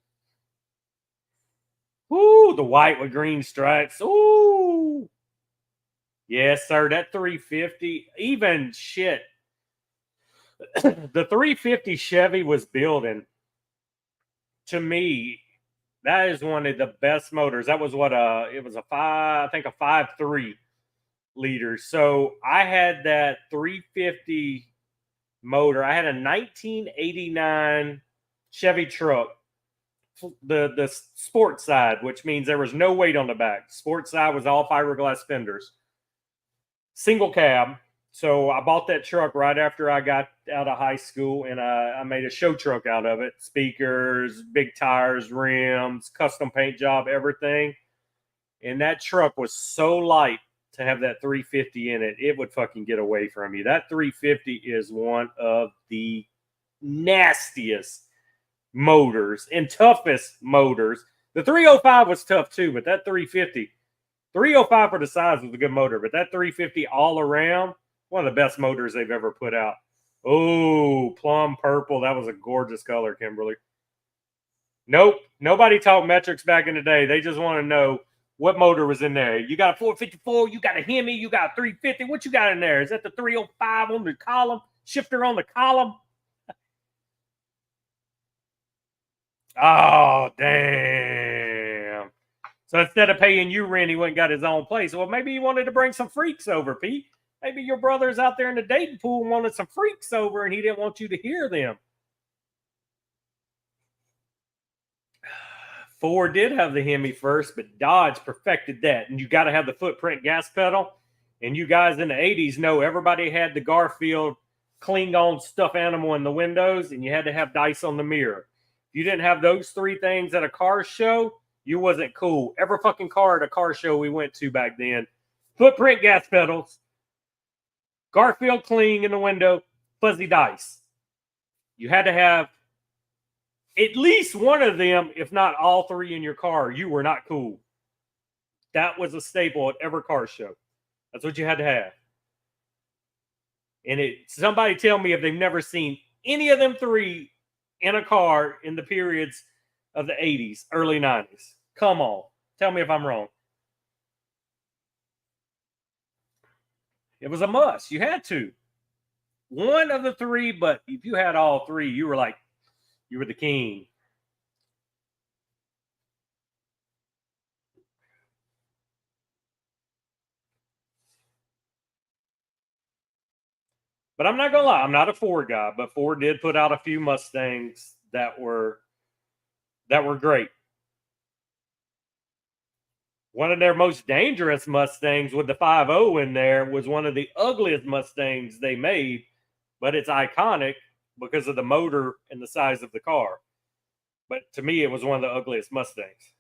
Ooh, the white with green stripes. Ooh. Yes, sir. That 350, even shit. The 350 Chevy was building. To me, that is one of the best motors. That was what it was a 5.3 liter. So I had that 350 motor. I had a 1989 Chevy truck, the sports side, which means there was no weight on the back. Sports side was all fiberglass fenders, single cab. So I bought that truck right after I got out of high school, and I made a show truck out of it. Speakers, big tires, rims, custom paint job, everything. And that truck was so light to have that 350 in it, it would fucking get away from you. That 350 is one of the nastiest motors and toughest motors. The 305 was tough too, but that 305 for the size was a good motor, but that 350 all around, one of the best motors they've ever put out. Oh, plum purple. That was a gorgeous color, Kimberly. Nope. Nobody taught metrics back in the day. They just want to know what motor was in there. You got a 454, you got a Hemi, you got a 350. What you got in there? Is that the 305 on the column? Shifter on the column? Oh, damn. So instead of paying you rent, he went and got his own place. Well, maybe he wanted to bring some freaks over, Pete. Maybe your brother's out there in the dating pool and wanted some freaks over, and he didn't want you to hear them. Ford did have the Hemi first, but Dodge perfected that. And you got to have the footprint gas pedal. And you guys in the 80s know everybody had the Garfield Klingon stuffed animal in the windows, and you had to have dice on the mirror. If you didn't have those three things at a car show, you wasn't cool. Every fucking car at a car show we went to back then, footprint gas pedals, Garfield Kling in the window, fuzzy dice. You had to have at least one of them, if not all three in your car. You were not cool. That was a staple at every car show. That's what you had to have. And somebody tell me if they've never seen any of them three in a car in the periods of the 80s, early 90s. Come on. Tell me if I'm wrong. It was a must. You had to. One of the three, but if you had all three, you were the king. But I'm not gonna lie, I'm not a Ford guy, but Ford did put out a few Mustangs that were great. One of their most dangerous Mustangs with the 5.0 in there was one of the ugliest Mustangs they made, but it's iconic because of the motor and the size of the car. But to me, it was one of the ugliest Mustangs.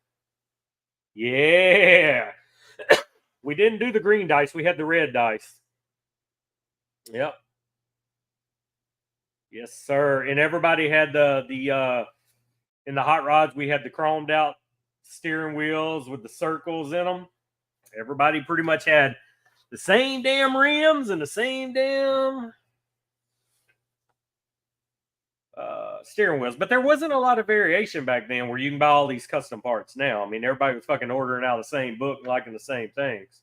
Yeah. We didn't do the green dice. We had the red dice. Yep. Yes, sir. And everybody had in the hot rods, we had the chromed out steering wheels with the circles in them. Everybody pretty much had the same damn rims and the same damn steering wheels. But there wasn't a lot of variation back then where you can buy all these custom parts now. I mean, everybody was fucking ordering out the same book and liking the same things.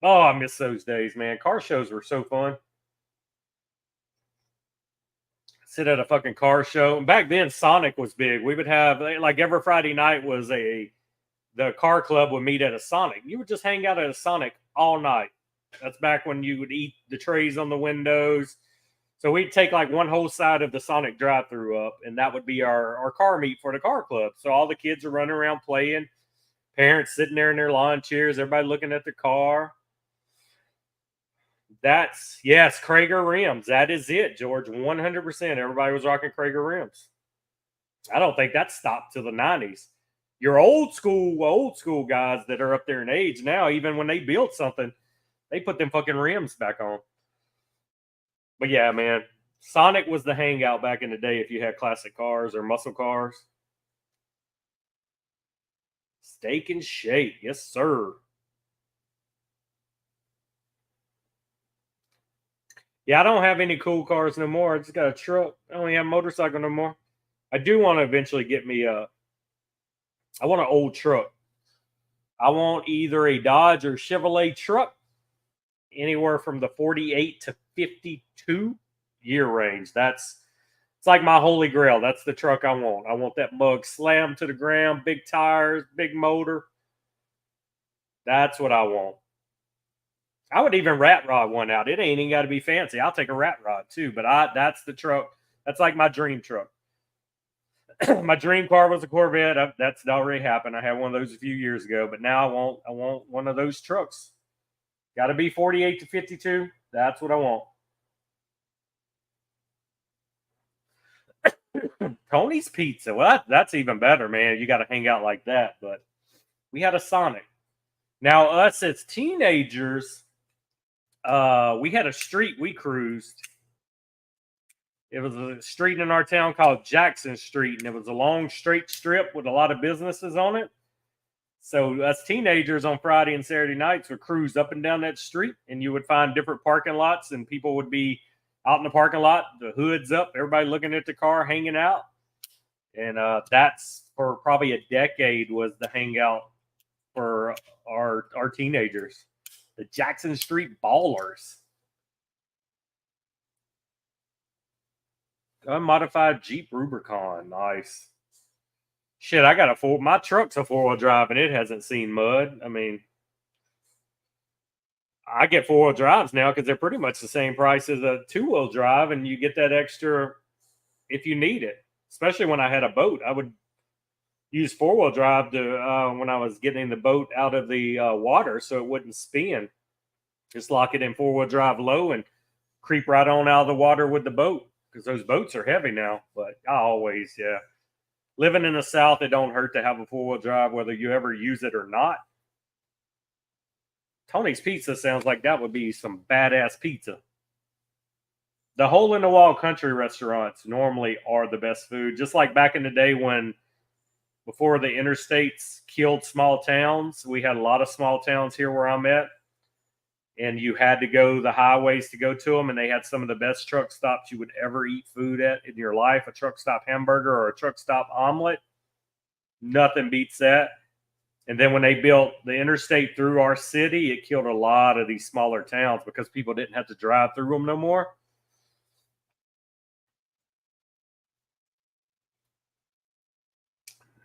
Oh, I miss those days, man. Car shows were so fun. Sit at a fucking car show. And back then, Sonic was big. We would have, like, every Friday night was the car club would meet at a Sonic. You would just hang out at a Sonic all night. That's back when you would eat the trays on the windows. So we'd take like one whole side of the Sonic drive-thru up, and that would be our car meet for the car club. So all the kids are running around playing, parents sitting there in their lawn chairs, everybody looking at the car. Yes, Krager rims. That is it, George. 100%. Everybody was rocking Krager rims. I don't think that stopped till the 90s. Your old school guys that are up there in age now, even when they build something, they put them fucking rims back on. But yeah, man, Sonic was the hangout back in the day if you had classic cars or muscle cars. Steak and Shake. Yes, sir. Yeah, I don't have any cool cars no more. I just got a truck. I don't have a motorcycle no more. I do want to eventually get me I want an old truck. I want either a Dodge or Chevrolet truck, anywhere from the 48 to 52 year range. It's like my holy grail. That's the truck I want. I want that mug slammed to the ground, big tires, big motor. That's what I want. I would even rat rod one out. It ain't even got to be fancy. I'll take a rat rod too. But that's the truck. That's like my dream truck. My dream car was a Corvette. That's already happened. I had one of those a few years ago, but now I want one of those trucks. Got to be 48 to 52. That's what I want. Tony's Pizza. Well, that's even better, man. You got to hang out like that. But we had a Sonic. Now, us as teenagers, we had a street we cruised. It was a street in our town called Jackson Street, and it was a long straight strip with a lot of businesses on it. So us teenagers on Friday and Saturday nights would cruise up and down that street, and you would find different parking lots, and people would be out in the parking lot, the hoods up, everybody looking at the car, hanging out. And that's for probably a decade was the hangout for our teenagers. The Jackson Street Ballers. Unmodified Jeep Rubicon. Nice. Shit, I got my truck's a 4-wheel drive and it hasn't seen mud. I mean, I get 4-wheel drives now because they're pretty much the same price as a 2-wheel drive, and you get that extra if you need it. Especially when I had a boat, I would use 4-wheel drive to when I was getting the boat out of the water so it wouldn't spin. Just lock it in 4-wheel drive low and creep right on out of the water with the boat, because those boats are heavy now. But I always, yeah. Living in the South, it don't hurt to have a 4-wheel drive, whether you ever use it or not. Tony's Pizza sounds like that would be some badass pizza. The hole-in-the-wall country restaurants normally are the best food. Just like back in the day when, before the interstates killed small towns, we had a lot of small towns here where I'm at. And you had to go the highways to go to them, and they had some of the best truck stops you would ever eat food at in your life. A truck stop hamburger or a truck stop omelet. Nothing beats that. And then when they built the interstate through our city, it killed a lot of these smaller towns because people didn't have to drive through them no more.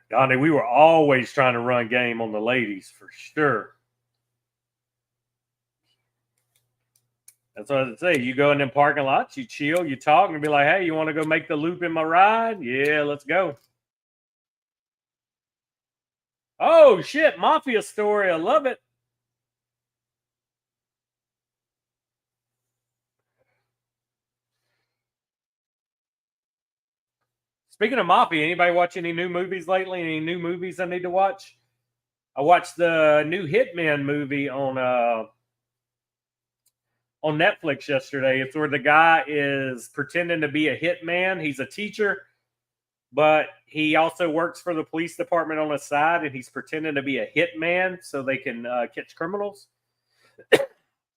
Donnie, we were always trying to run game on the ladies for sure. That's what I say. You go in them parking lots, you chill, you talk, and be like, hey, you want to go make the loop in my ride? Yeah, let's go. Oh, shit. Mafia story. I love it. Speaking of Mafia, anybody watch any new movies lately? Any new movies I need to watch? I watched the new Hitman movie on Netflix yesterday. It's where the guy is pretending to be a hitman. He's a teacher, but he also works for the police department on the side, and he's pretending to be a hitman so they can catch criminals. I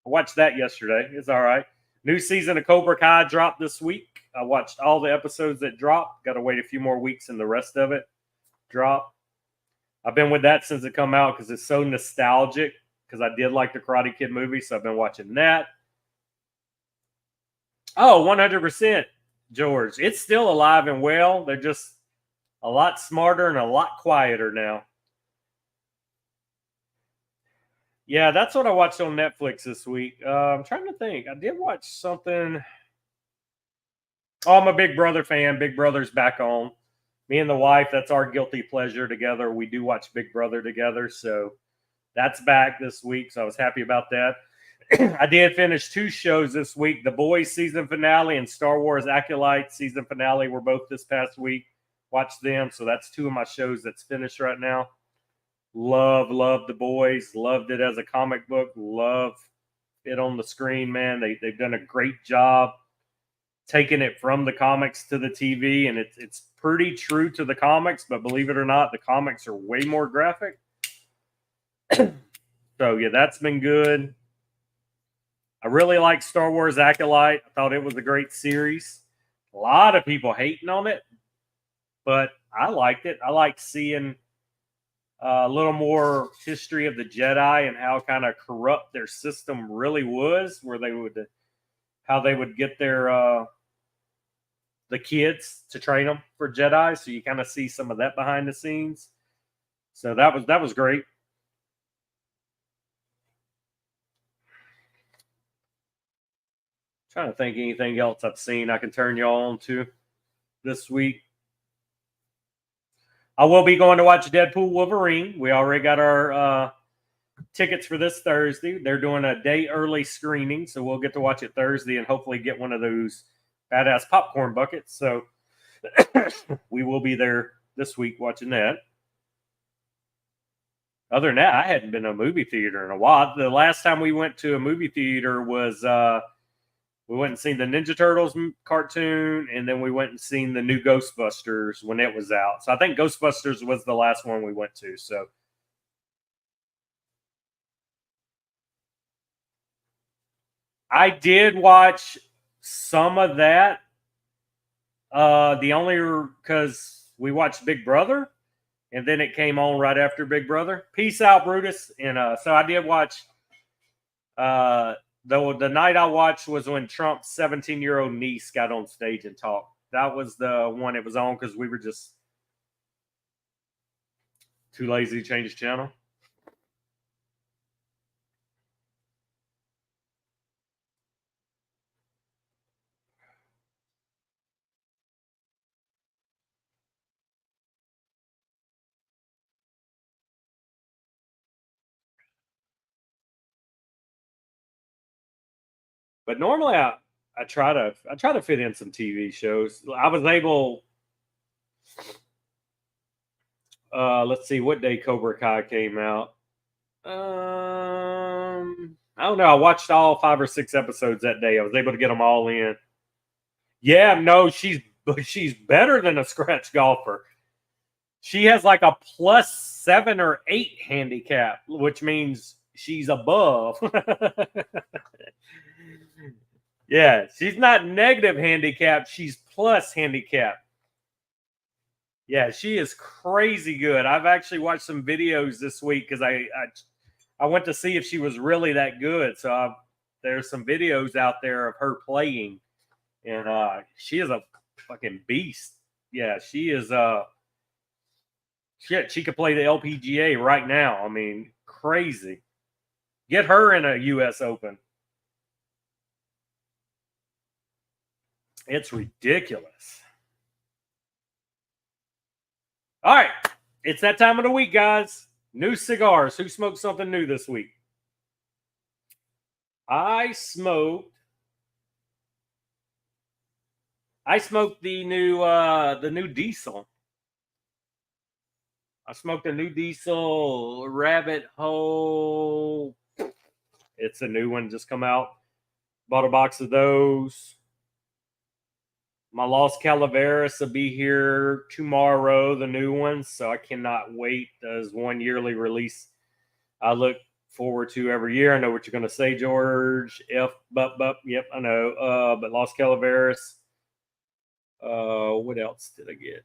watched that yesterday. It's all right. New season of Cobra Kai dropped this week. I watched all the episodes that dropped. Got to wait a few more weeks and the rest of it drop. I've been with that since it come out because it's so nostalgic, because I did like the Karate Kid movie, so I've been watching that. Oh, 100%, George. It's still alive and well. They're just a lot smarter and a lot quieter now. Yeah, that's what I watched on Netflix this week. I'm trying to think. I did watch something. Oh, I'm a Big Brother fan. Big Brother's back on. Me and the wife, that's our guilty pleasure together. We do watch Big Brother together. So that's back this week. So I was happy about that. I did finish 2 shows this week. The Boys season finale and Star Wars Acolyte season finale were both this past week. Watched them. So that's 2 of my shows that's finished right now. Love The Boys. Loved it as a comic book. Love it on the screen, man. They've done a great job taking it from the comics to the TV, and it's pretty true to the comics, but believe it or not, the comics are way more graphic. So, yeah, that's been good. I really like Star Wars Acolyte. I thought it was a great series. A lot of people hating on it, but I liked it. I liked seeing a little more history of the Jedi and how kind of corrupt their system really was, where how they would get their the kids to train them for Jedi. So you kind of see some of that behind the scenes. So that was great. Trying to think anything else I've seen I can turn y'all on to this week. I will be going to watch Deadpool Wolverine. We already got our tickets for this Thursday. They're doing a day early screening, so we'll get to watch it Thursday and hopefully get one of those badass popcorn buckets. So we will be there this week watching that. Other than that, I hadn't been to a movie theater in a while. The last time we went to a movie theater was we went and seen the Ninja Turtles cartoon, and then we went and seen the new Ghostbusters when it was out. So I think Ghostbusters was the last one we went to. So I did watch some of that. The only because we watched Big Brother, and then it came on right after Big Brother. Peace out, Brutus. And so I did watch. The night I watched was when Trump's 17-year-old niece got on stage and talked. That was the one it was on because we were just too lazy to change the channel. But normally I try to fit in some TV shows. I was able. Let's see what day Cobra Kai came out. I don't know. I watched all 5 or 6 episodes that day. I was able to get them all in. Yeah, no, she's better than a scratch golfer. She has like a +7 or 8 handicap, which means she's above. Yeah, she's not negative handicap. She's plus handicap. Yeah, she is crazy good. I've actually watched some videos this week because I went to see if she was really that good. So there's some videos out there of her playing, and she is a fucking beast. Yeah, she is. Shit, she could play the LPGA right now. I mean, crazy. Get her in a U.S. Open. It's ridiculous. All right, it's that time of the week, guys. New cigars. Who smoked something new this week? I smoked the new Diesel. I smoked a new Diesel Rabbit Hole. It's a new one just come out. Bought a box of those. My Los Calaveras will be here tomorrow, the new one. So I cannot wait. There's one yearly release I look forward to every year. I know what you're going to say, George. Yep, I know. But Los Calaveras. What else did I get?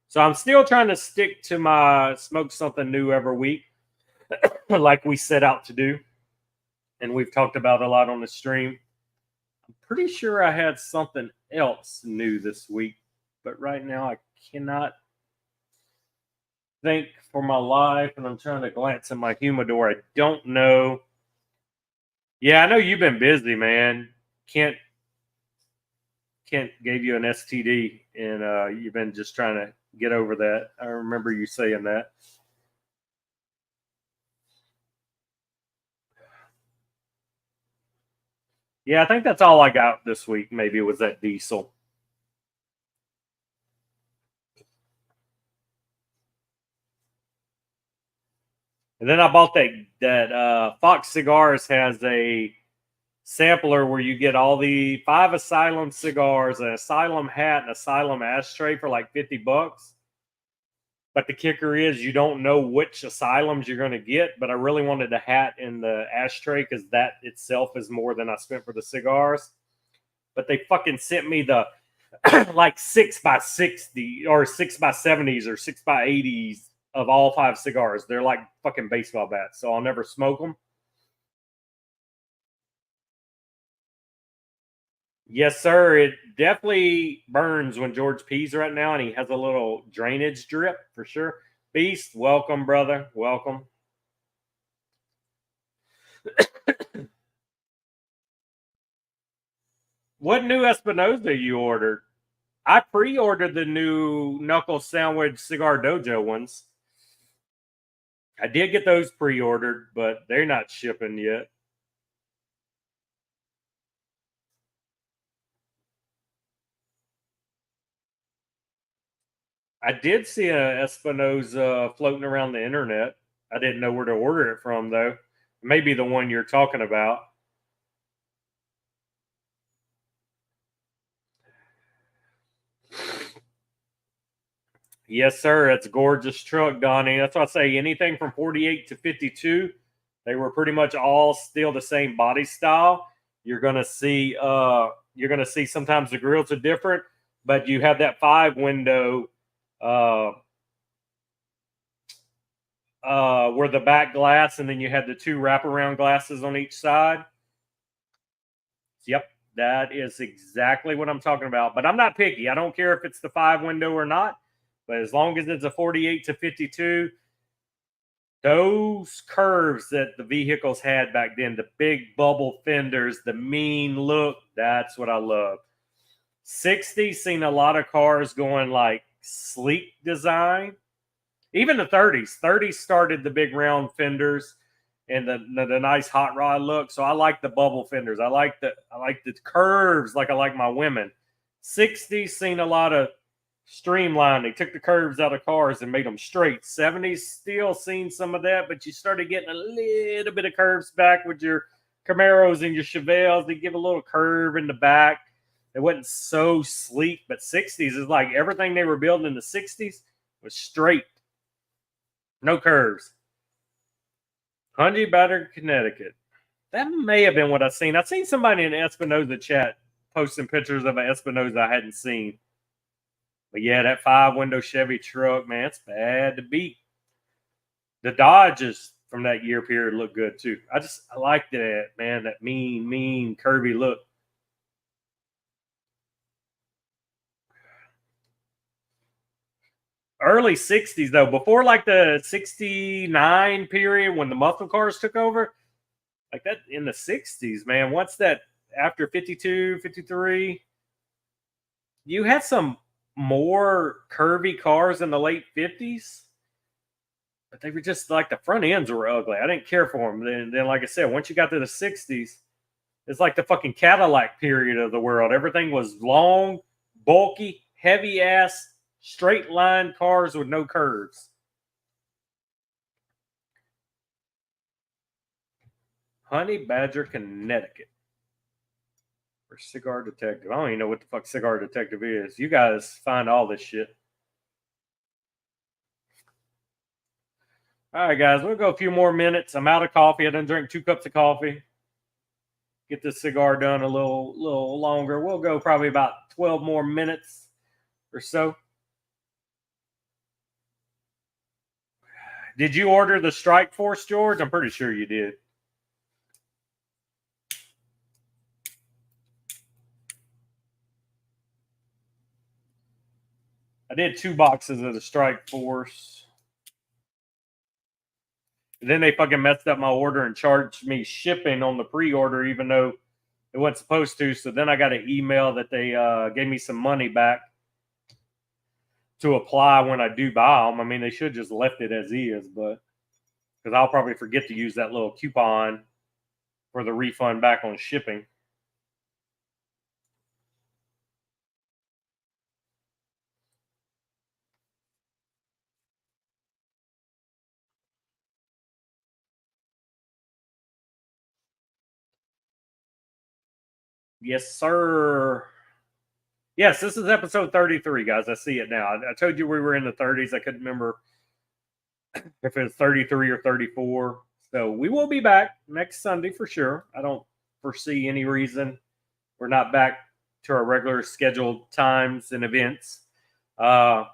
So I'm still trying to stick to my smoke something new every week, like we set out to do. And we've talked about a lot on the stream. I'm pretty sure I had something else new this week, but right now I cannot think for my life, and I'm trying to glance in my humidor. I don't know. Yeah, I know you've been busy, man. Kent gave you an STD, and you've been just trying to get over that. I remember you saying that. Yeah, I think that's all I got this week. Maybe it was that Diesel. And then I bought that Fox Cigars has a sampler where you get all the 5 Asylum cigars, an Asylum hat, and Asylum ashtray for like $50. But the kicker is you don't know which Asylums you're going to get. But I really wanted the hat and the ashtray because that itself is more than I spent for the cigars. But they fucking sent me the like 6x60 or 6x70s or 6x80s of all 5 cigars. They're like fucking baseball bats. So I'll never smoke them. Yes, sir. It definitely burns when George pees right now, and he has a little drainage drip for sure. Beast, welcome, brother. Welcome. What new Espinosa you ordered? I pre-ordered the new Knuckle Sandwich Cigar Dojo ones. I did get those pre-ordered, but they're not shipping yet. I did see a Espinosa floating around the internet. I didn't know where to order it from though. Maybe the one you're talking about. Yes, sir. It's a gorgeous truck, Donnie. That's why I say anything from 48 to 52, they were pretty much all still the same body style. You're gonna see sometimes the grills are different, but you have that 5 window uh where the back glass and then you had the two wraparound glasses on each side. Yep, that is exactly what I'm talking about. But I'm not picky. I don't care if it's the 5 window or not. But as long as it's a 48 to 52, those curves that the vehicles had back then, the big bubble fenders, the mean look, that's what I love. 60s seen a lot of cars going like sleek design. Even the 30s. 30s started the big round fenders and the nice hot rod look. So I like the bubble fenders. I like the curves like I like my women. 60s seen a lot of streamline. They took the curves out of cars and made them straight. 70s still seen some of that, but you started getting a little bit of curves back with your Camaros and your Chevelles. They give a little curve in the back. It wasn't so sleek, but 60s is like everything they were building in the 60s was straight. No curves. Honey Butter, Connecticut. That may have been what I seen. I seen somebody in Espinosa chat posting pictures of an Espinosa I hadn't seen. But yeah, that 5 window Chevy truck, man, it's bad to beat. The Dodges from that year period look good too. I like that, man, that mean, curvy look. Early 60s though, before like the 69 period when the muscle cars took over, like that in the 60s, man. Once that after 52, 53, you had some more curvy cars in the late 50s, but they were just like the front ends were ugly. I didn't care for them. Then like I said, once you got to the 60s, it's like the fucking Cadillac period of the world. Everything was long, bulky, heavy ass, straight line cars with no curves. Honey Badger, Connecticut. Or Cigar Detective. I don't even know what the fuck Cigar Detective is. You guys find all this shit. All right, guys, we'll go a few more minutes. I'm out of coffee. I done drink 2 cups of coffee. Get this cigar done a little longer. We'll go probably about 12 more minutes or so. Did you order the Strike Force, George? I'm pretty sure you did. I did 2 boxes of the Strike Force. And then they fucking messed up my order and charged me shipping on the pre-order, even though it wasn't supposed to. So then I got an email that they gave me some money back to apply when I do buy them. I mean, they should just left it as is, but because I'll probably forget to use that little coupon for the refund back on shipping. Yes, sir. Yes, this is episode 33, guys. I see it now. I told you we were in the 30s. I couldn't remember if it was 33 or 34. So we will be back next Sunday for sure. I don't foresee any reason we're not back to our regular scheduled times and events. Uh,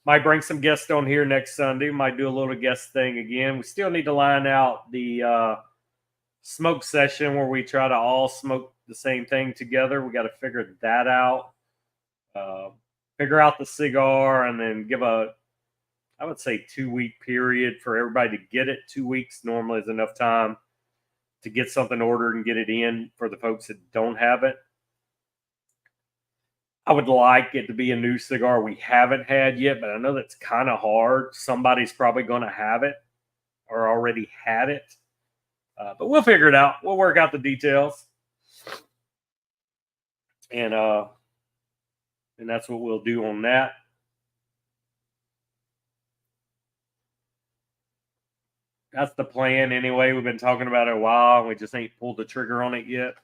might bring some guests on here next Sunday. Might do a little guest thing again. We still need to line out the smoke session where we try to all smoke the same thing together. We got to figure that out. Uh, Figure out the cigar and then give I would say 2 week period for everybody to get it. 2 weeks normally is enough time to get something ordered and get it in for the folks that don't have it. I would like it to be a new cigar we haven't had yet, but I know that's kind of hard. Somebody's probably going to have it or already had it. But we'll figure it out. We'll work out the details. And that's what we'll do on that. That's the plan anyway. We've been talking about it a while, and we just ain't pulled the trigger on it yet.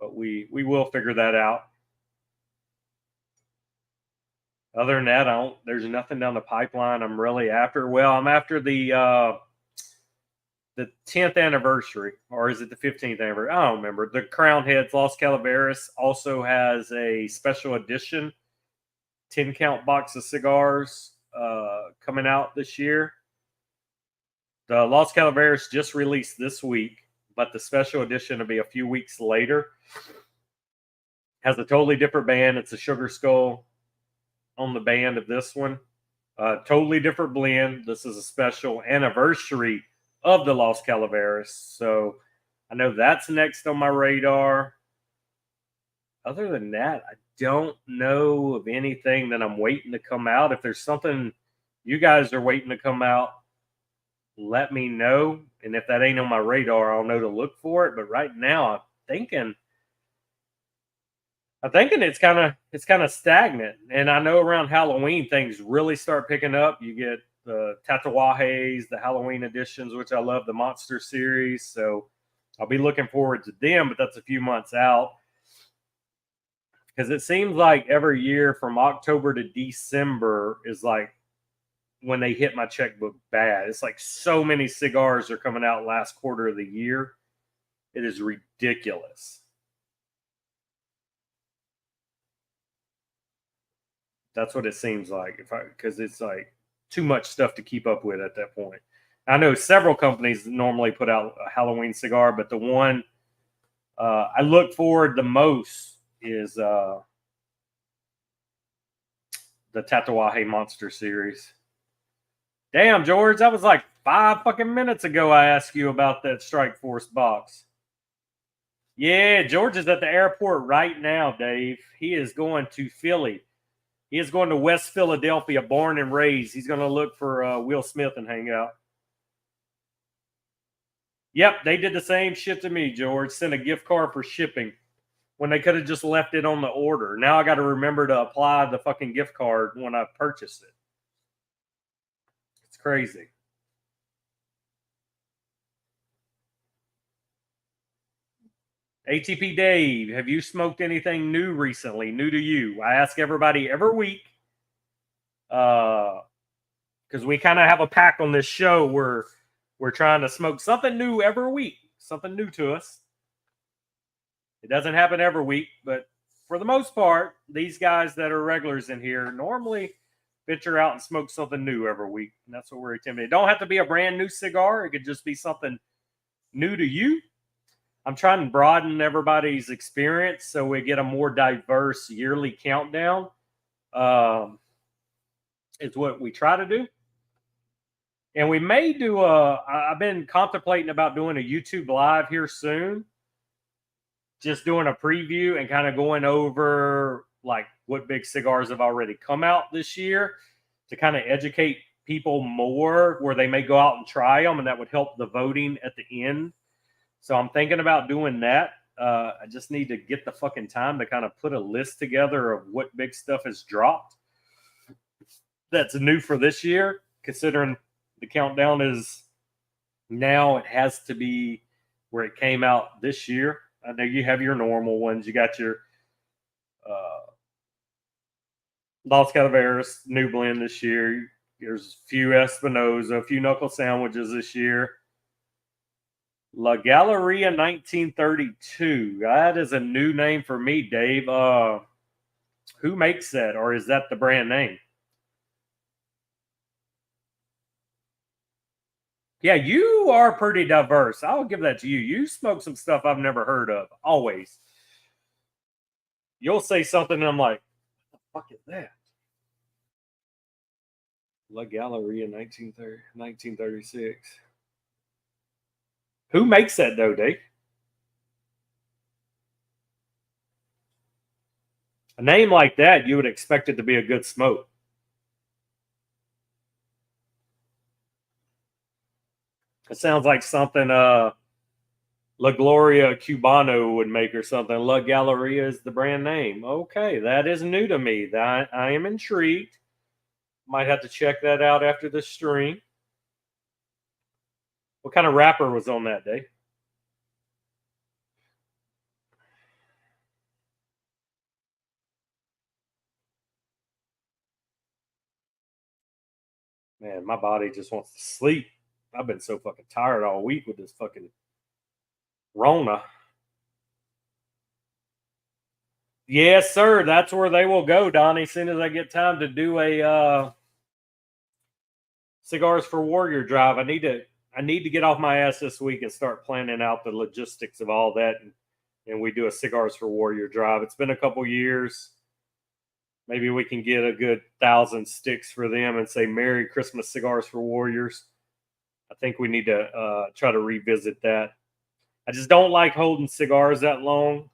But we will figure that out. Other than that, there's nothing down the pipeline I'm really after. Well, I'm after the 10th anniversary, or is it the 15th anniversary? I don't remember. The Crown Heads Los Calaveras also has a special edition 10 count box of cigars coming out this year. The Los Calaveras just released this week, but the special edition will be a few weeks later. Has a totally different band. It's a Sugar Skull on the band of this one. Totally different blend. This is a special anniversary of the Los Calaveras. So I know that's next on my radar. Other than that, I don't know of anything that I'm waiting to come out. If there's something you guys are waiting to come out, let me know. And if that ain't on my radar, I'll know to look for it. But right now, I'm thinking it's kind of stagnant. And I know around Halloween things really start picking up. You get the Tatuajes, the Halloween editions, which I love, the Monster series. So I'll be looking forward to them, but that's a few months out. Because it seems like every year from October to December is like when they hit my checkbook bad. It's like so many cigars are coming out last quarter of the year. It is ridiculous. That's what it seems like, because it's like too much stuff to keep up with at that point. I know several companies normally put out a Halloween cigar, but the one I look forward the most is the Tatuaje Monster series. Damn, George, that was like 5 fucking minutes ago I asked you about that Strike Force box. Yeah, George is at the airport right now, Dave. He is going to Philly. He is going to West Philadelphia, born and raised. He's going to look for Will Smith and hang out. Yep, they did the same shit to me, George. Sent a gift card for shipping when they could have just left it on the order. Now I got to remember to apply the fucking gift card when I purchase it. It's crazy. ATP Dave, have you smoked anything new recently? New to you? I ask everybody every week because we kind of have a pack on this show where we're trying to smoke something new every week, something new to us. It doesn't happen every week, but for the most part, these guys that are regulars in here normally venture out and smoke something new every week. And that's what we're attempting. It don't have to be a brand new cigar. It could just be something new to you. I'm trying to broaden everybody's experience so we get a more diverse yearly countdown. It's what we try to do. And we may do I've been contemplating about doing a YouTube live here soon. Just doing a preview and kind of going over like what big cigars have already come out this year to kind of educate people more where they may go out and try them, and that would help the voting at the end. So I'm thinking about doing that. I just need to get the fucking time to kind of put a list together of what big stuff has dropped that's new for this year, considering the countdown is now it has to be where it came out this year. I know you have your normal ones. You got your Los Calaveras new blend this year. There's a few Espinosa, a few knuckle sandwiches this year. La Galleria 1932. That is a new name for me, Dave. Who makes that, or is that the brand name? Yeah, you are pretty diverse. I'll give that to you. You smoke some stuff I've never heard of. Always. You'll say something, and I'm like, what the fuck is that? La Galleria 1936. Who makes that, though, Dave? A name like that, you would expect it to be a good smoke. It sounds like something La Gloria Cubano would make or something. La Galleria is the brand name. Okay, that is new to me. That I am intrigued. Might have to check that out after the stream. What kind of wrapper was on that day? Man, my body just wants to sleep. I've been so fucking tired all week with this fucking Rona. Yes, sir. That's where they will go, Donnie. As soon as I get time to do a Cigars for Warrior drive, I need to get off my ass this week and start planning out the logistics of all that, and we do a Cigars for Warrior drive. It's been a couple years. Maybe we can get a good 1,000 sticks for them and say Merry Christmas Cigars for Warriors. I think we need to try to revisit that. I just don't like holding cigars that long. In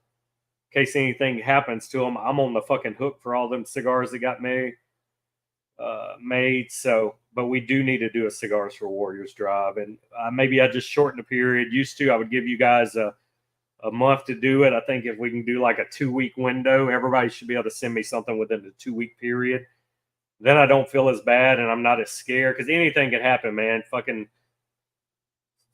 case anything happens to them, I'm on the fucking hook for all them cigars that got made. So, but we do need to do a Cigars for Warriors drive, and maybe I just shorten the period. Used to, I would give you guys a month to do it. I think if we can do like a 2-week window, everybody should be able to send me something within the 2-week period. Then I don't feel as bad and I'm not as scared because anything can happen, man. Fucking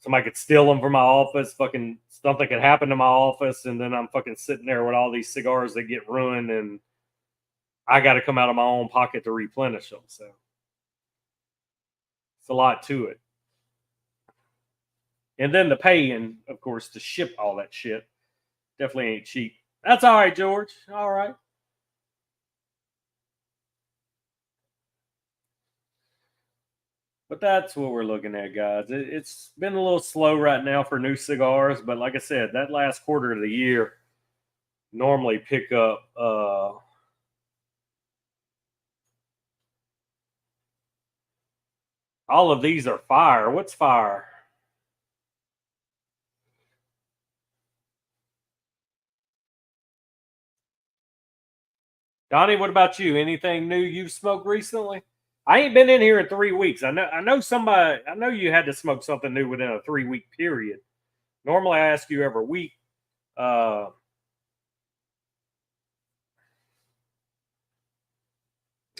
somebody could steal them from my office. Fucking something could happen to my office, and then I'm fucking sitting there with all these cigars that get ruined, and I got to come out of my own pocket to replenish them. So it's a lot to it. And then the paying, of course, to ship all that shit definitely ain't cheap. That's all right, George. All right. But that's what we're looking at, guys. It's been a little slow right now for new cigars, but like I said, that last quarter of the year normally pick up. All of these are fire. What's fire? Donnie, what about you? Anything new you've smoked recently? I ain't been in here in 3 weeks. I know somebody. I know you had to smoke something new within a 3 week period. Normally, I ask you every week. Uh,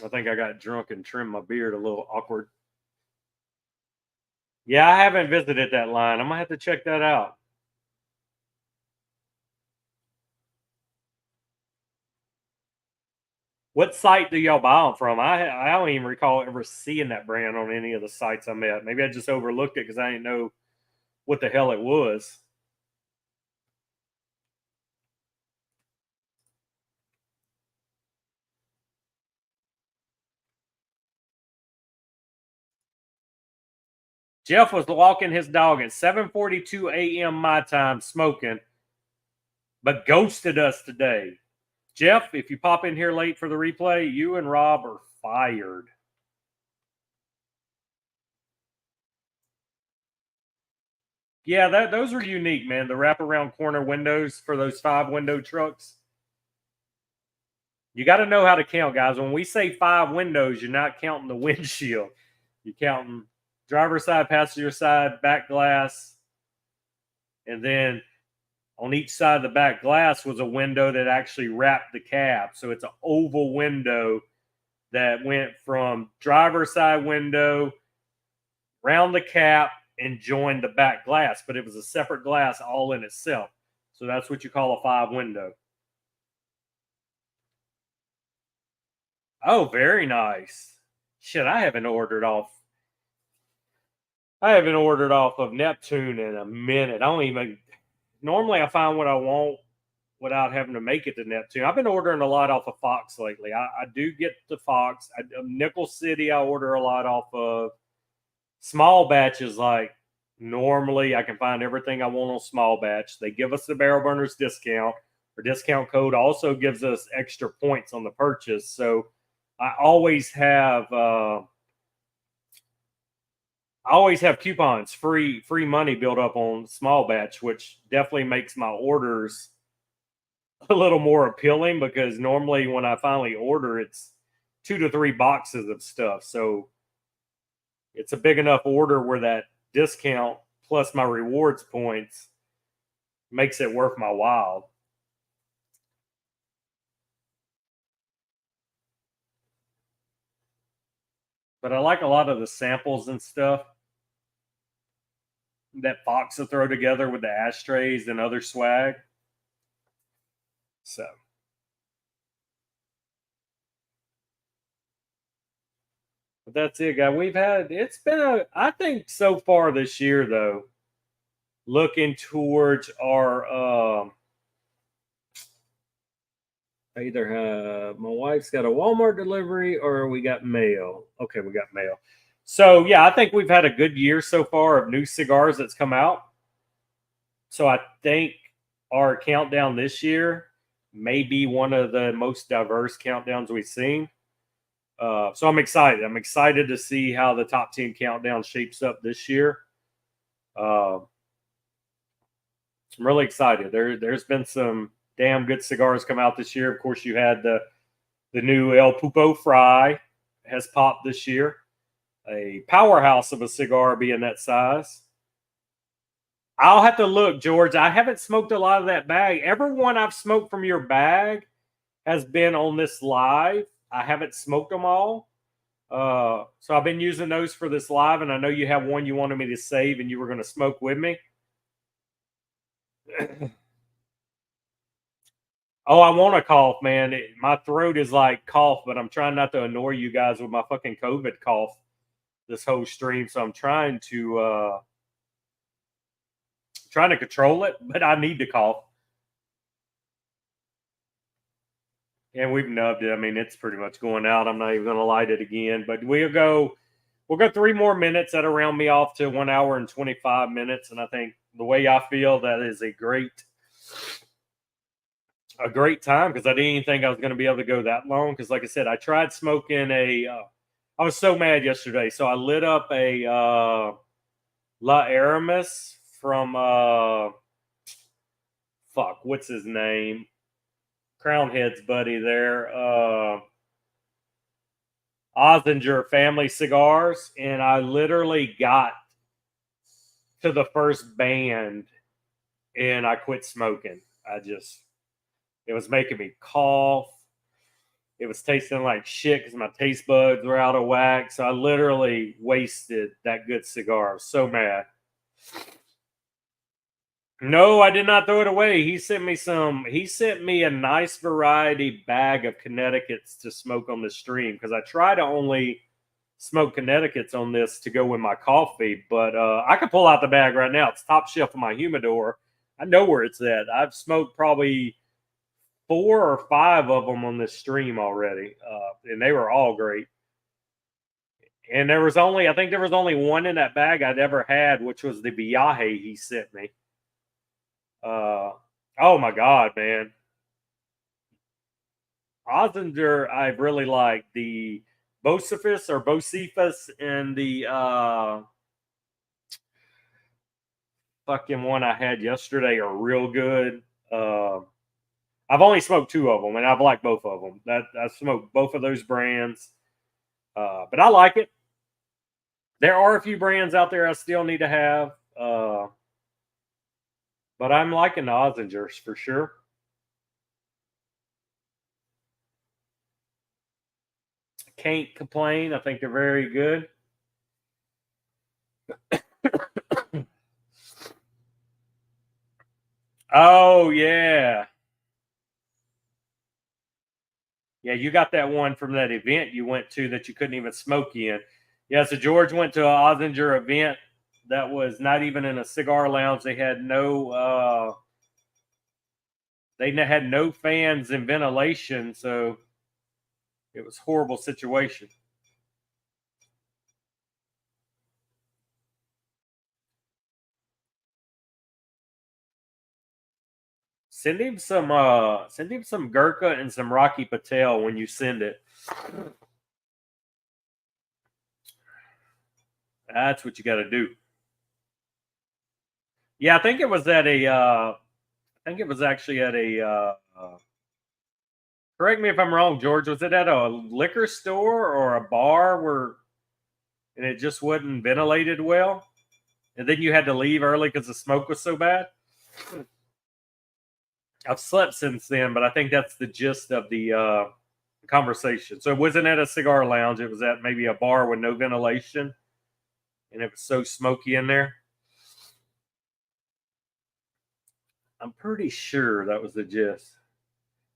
I think I got drunk and trimmed my beard a little awkward. Yeah, I haven't visited that line. I'm gonna have to check that out. What site do y'all buy them from? I don't even recall ever seeing that brand on any of the sites I'm at. Maybe I just overlooked it because I didn't know what the hell it was. Jeff was walking his dog at 7:42 a.m. my time, smoking, but ghosted us today. Jeff, if you pop in here late for the replay, you and Rob are fired. Yeah, those are unique, man. The wraparound corner windows for those 5 window trucks. You got to know how to count, guys. When we say 5 windows, you're not counting the windshield. You're counting driver's side, passenger side, back glass, and then on each side of the back glass was a window that actually wrapped the cab. So it's an oval window that went from driver's side window round the cap and joined the back glass, but it was a separate glass all in itself. So that's what you call a 5 window. Oh, very nice. Shit, I haven't ordered off of Neptune in a minute. I don't even normally I find what I want without having to make it to Neptune. I've been ordering a lot off of Fox lately. I do get the Fox. Nickel City, I order a lot off of. Small batches, like normally I can find everything I want on small batch. They give us the barrel burners discount. Our discount code also gives us extra points on the purchase. So I always have coupons, free money built up on small batch, which definitely makes my orders a little more appealing because normally when I finally order, it's 2 to 3 boxes of stuff. So it's a big enough order where that discount plus my rewards points makes it worth my while. But I like a lot of the samples and stuff that Fox will throw together with the ashtrays and other swag. So, but that's it, guy. It's been I think so far this year, though, looking towards our, either my wife's got a Walmart delivery or we got mail. Okay, we got mail. So, yeah, I think we've had a good year so far of new cigars that's come out. So I think our countdown this year may be one of the most diverse countdowns we've seen. So I'm excited. I'm excited to see how the top 10 countdown shapes up this year. I'm really excited. There's been some damn good cigars come out this year. Of course, you had the new El Pupo Fry has popped this year. A powerhouse of a cigar being that size. I'll have to look, George. I haven't smoked a lot of that bag. Everyone I've smoked from your bag has been on this live. I haven't smoked them all. So I've been using those for this live, and I know you have one you wanted me to save and you were going to smoke with me. Oh, I want to cough, man. My throat is like cough, but I'm trying not to annoy you guys with my fucking COVID cough this whole stream. So I'm trying to control it, but I need to cough. And we've nubbed it. I mean, it's pretty much going out. I'm not even going to light it again. But we'll go 3 more minutes. That'll round me off to 1 hour and 25 minutes. And I think the way I feel, that is a great time because I didn't even think I was going to be able to go that long. Because, like I said, I tried smoking I was so mad yesterday. So I lit up a La Aramis from what's his name? Crown Head's buddy there. Ozinger Family Cigars, and I literally got to the first band and I quit smoking. It was making me cough. It was tasting like shit because my taste buds were out of whack. So I literally wasted that good cigar. I was so mad. No, I did not throw it away. He sent me a nice variety bag of Connecticut's to smoke on the stream because I try to only smoke Connecticut's on this to go with my coffee. But I can pull out the bag right now. It's top shelf of my humidor. I know where it's at. I've smoked probably 4 or 5 of them on this stream already, and they were all great. And I think there was only one in that bag I'd ever had, which was the Viaje he sent me. Oh my God, man. Ozinger, I really like the Bocephus and the fucking one I had yesterday are real good. I've only smoked 2 of them, and I've liked both of them. I've smoked both of those brands, but I like it. There are a few brands out there I still need to have, but I'm liking the Ozingers for sure. Can't complain. I think they're very good. Oh yeah. Yeah, you got that one from that event you went to that you couldn't even smoke in. Yeah, so George went to an Ozinger event that was not even in a cigar lounge. They had no fans and ventilation, so it was a horrible situation. Send him some Gurkha and some Rocky Patel when you send it. That's what you got to do. Yeah, I think it was actually at a Correct me if I'm wrong, George. Was it at a liquor store or a bar where, and it just wasn't ventilated well, and then you had to leave early because the smoke was so bad? I've slept since then, but I think that's the gist of the conversation. So it wasn't at a cigar lounge. It was at maybe a bar with no ventilation, and it was so smoky in there. I'm pretty sure that was the gist.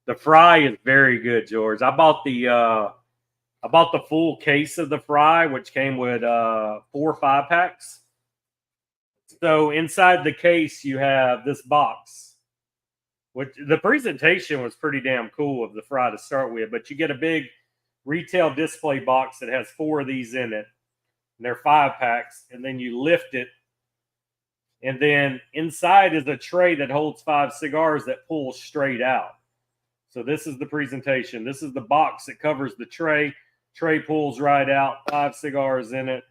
The fry is very good, George. I bought the full case of the fry, which came with 4 or 5 packs. So inside the case, you have this box, which the presentation was pretty damn cool of the fry to start with. But you get a big retail display box that has 4 of these in it. And they're 5 packs, and then you lift it. And then inside is a tray that holds 5 cigars that pulls straight out. So this is the presentation. This is the box that covers the tray. Tray pulls right out, 5 cigars in it.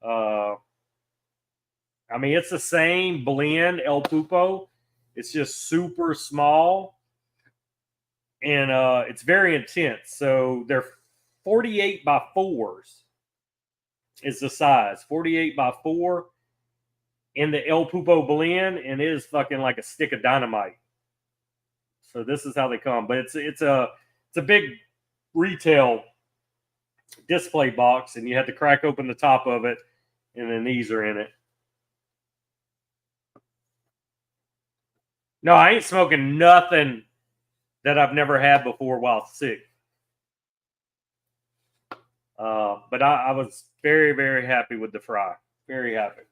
I mean, it's the same blend, El Pupo. It's just super small. And it's very intense. So they're 48 by 4s is the size. 48 by 4 in the El Pupo blend. And it is fucking like a stick of dynamite. So this is how they come. But it's a big retail display box, and you had to crack open the top of it, and then these are in it. No, I ain't smoking nothing that I've never had before while sick. But I was very, very happy with the fry. Very happy.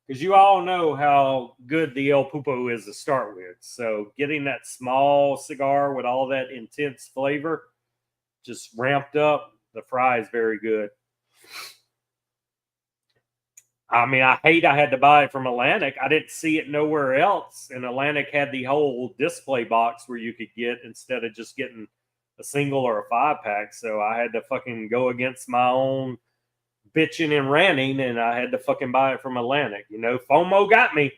Because you all know how good the El Pupo is to start with. So getting that small cigar with all that intense flavor just ramped up, the fry is very good. I mean, I had to buy it from Atlantic. I didn't see it nowhere else. And Atlantic had the whole display box where you could get instead of just getting a single or a 5-pack. So I had to fucking go against my own bitching and ranting, and I had to fucking buy it from Atlantic. You know, FOMO got me.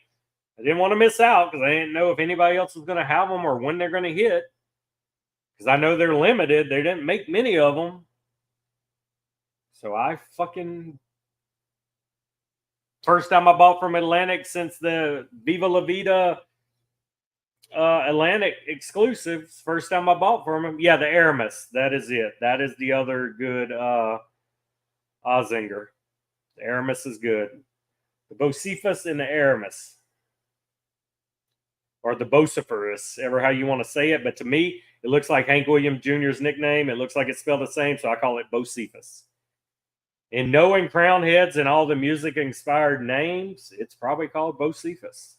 I didn't want to miss out because I didn't know if anybody else was going to have them or when they're going to hit. Because I know they're limited. They didn't make many of them. So I fucking... First time I bought from Atlantic since the Viva La Vida Atlantic exclusives. First time I bought from them. Yeah, the Aramis. That is it. That is the other good Ozinger. The Aramis is good. The Bocephus and the Aramis. Or the Bociferous, ever how you want to say it. But to me, it looks like Hank Williams Jr.'s nickname. It looks like it's spelled the same, so I call it Bocephus. And knowing Crown Heads and all the music-inspired names, it's probably called Bocephus.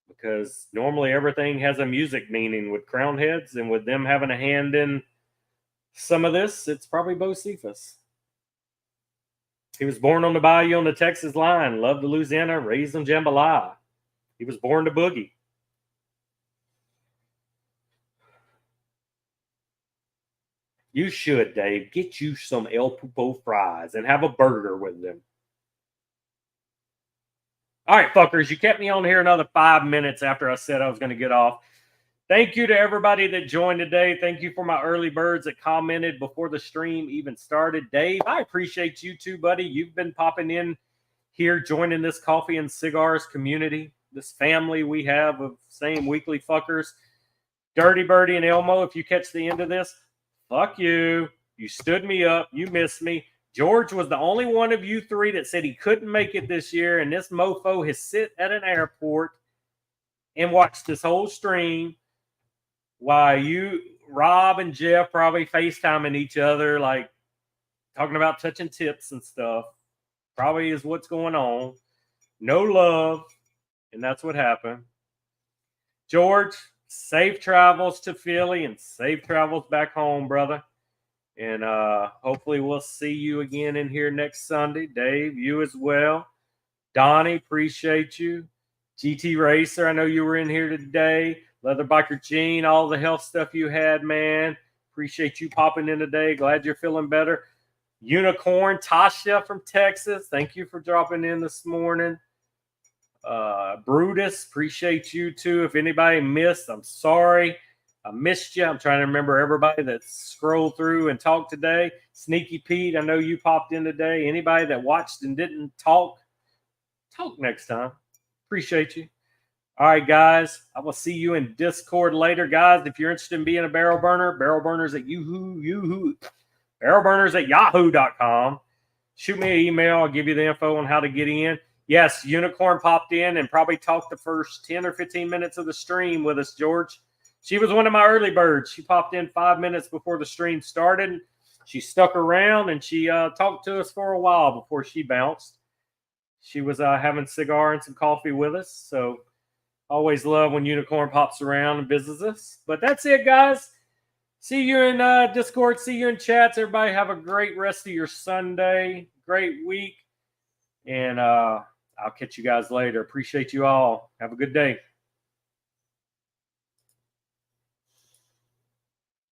Because normally everything has a music meaning with Crown Heads, and with them having a hand in some of this, it's probably Bocephus. He was born on the bayou on the Texas line, loved Louisiana, raised in Jambalaya. He was born to boogie. You should, Dave. Get you some El Pupo fries and have a burger with them. All right, fuckers. You kept me on here another 5 minutes after I said I was going to get off. Thank you to everybody that joined today. Thank you for my early birds that commented before the stream even started. Dave, I appreciate you too, buddy. You've been popping in here, joining this Coffee and Cigars community, this family we have of same weekly fuckers. Dirty Birdie and Elmo, if you catch the end of this, fuck you. You stood me up. You missed me. George was the only one of you 3 that said he couldn't make it this year, and this mofo has sit at an airport and watched this whole stream while you, Rob and Jeff, probably FaceTiming each other, like talking about touching tips and stuff. Probably is what's going on. No love, and that's what happened. George, safe travels to Philly and safe travels back home, brother. And hopefully we'll see you again in here next Sunday. Dave, you as well. Donnie, appreciate you. GT Racer, I know you were in here today. Leather Biker Gene, all the health stuff you had, man. Appreciate you popping in today. Glad you're feeling better. Unicorn, Tasha from Texas, thank you for dropping in this morning. Brutus, appreciate you too. If anybody missed, I'm sorry. I missed you. I'm trying to remember everybody that scrolled through and talked today. Sneaky Pete, I know you popped in today. Anybody that watched and didn't talk next time. Appreciate you. All right, guys. I will see you in Discord later, guys. If you're interested in being a barrel burner, barrelburners at yahoo.com. Shoot me an email. I'll give you the info on how to get in. Yes, Unicorn popped in and probably talked the first 10 or 15 minutes of the stream with us, George. She was one of my early birds. She popped in 5 minutes before the stream started. She stuck around and she talked to us for a while before she bounced. She was having a cigar and some coffee with us. So always love when Unicorn pops around and visits us. But that's it, guys. See you in Discord. See you in chats. Everybody have a great rest of your Sunday. Great week. And I'll catch you guys later. Appreciate you all. Have a good day.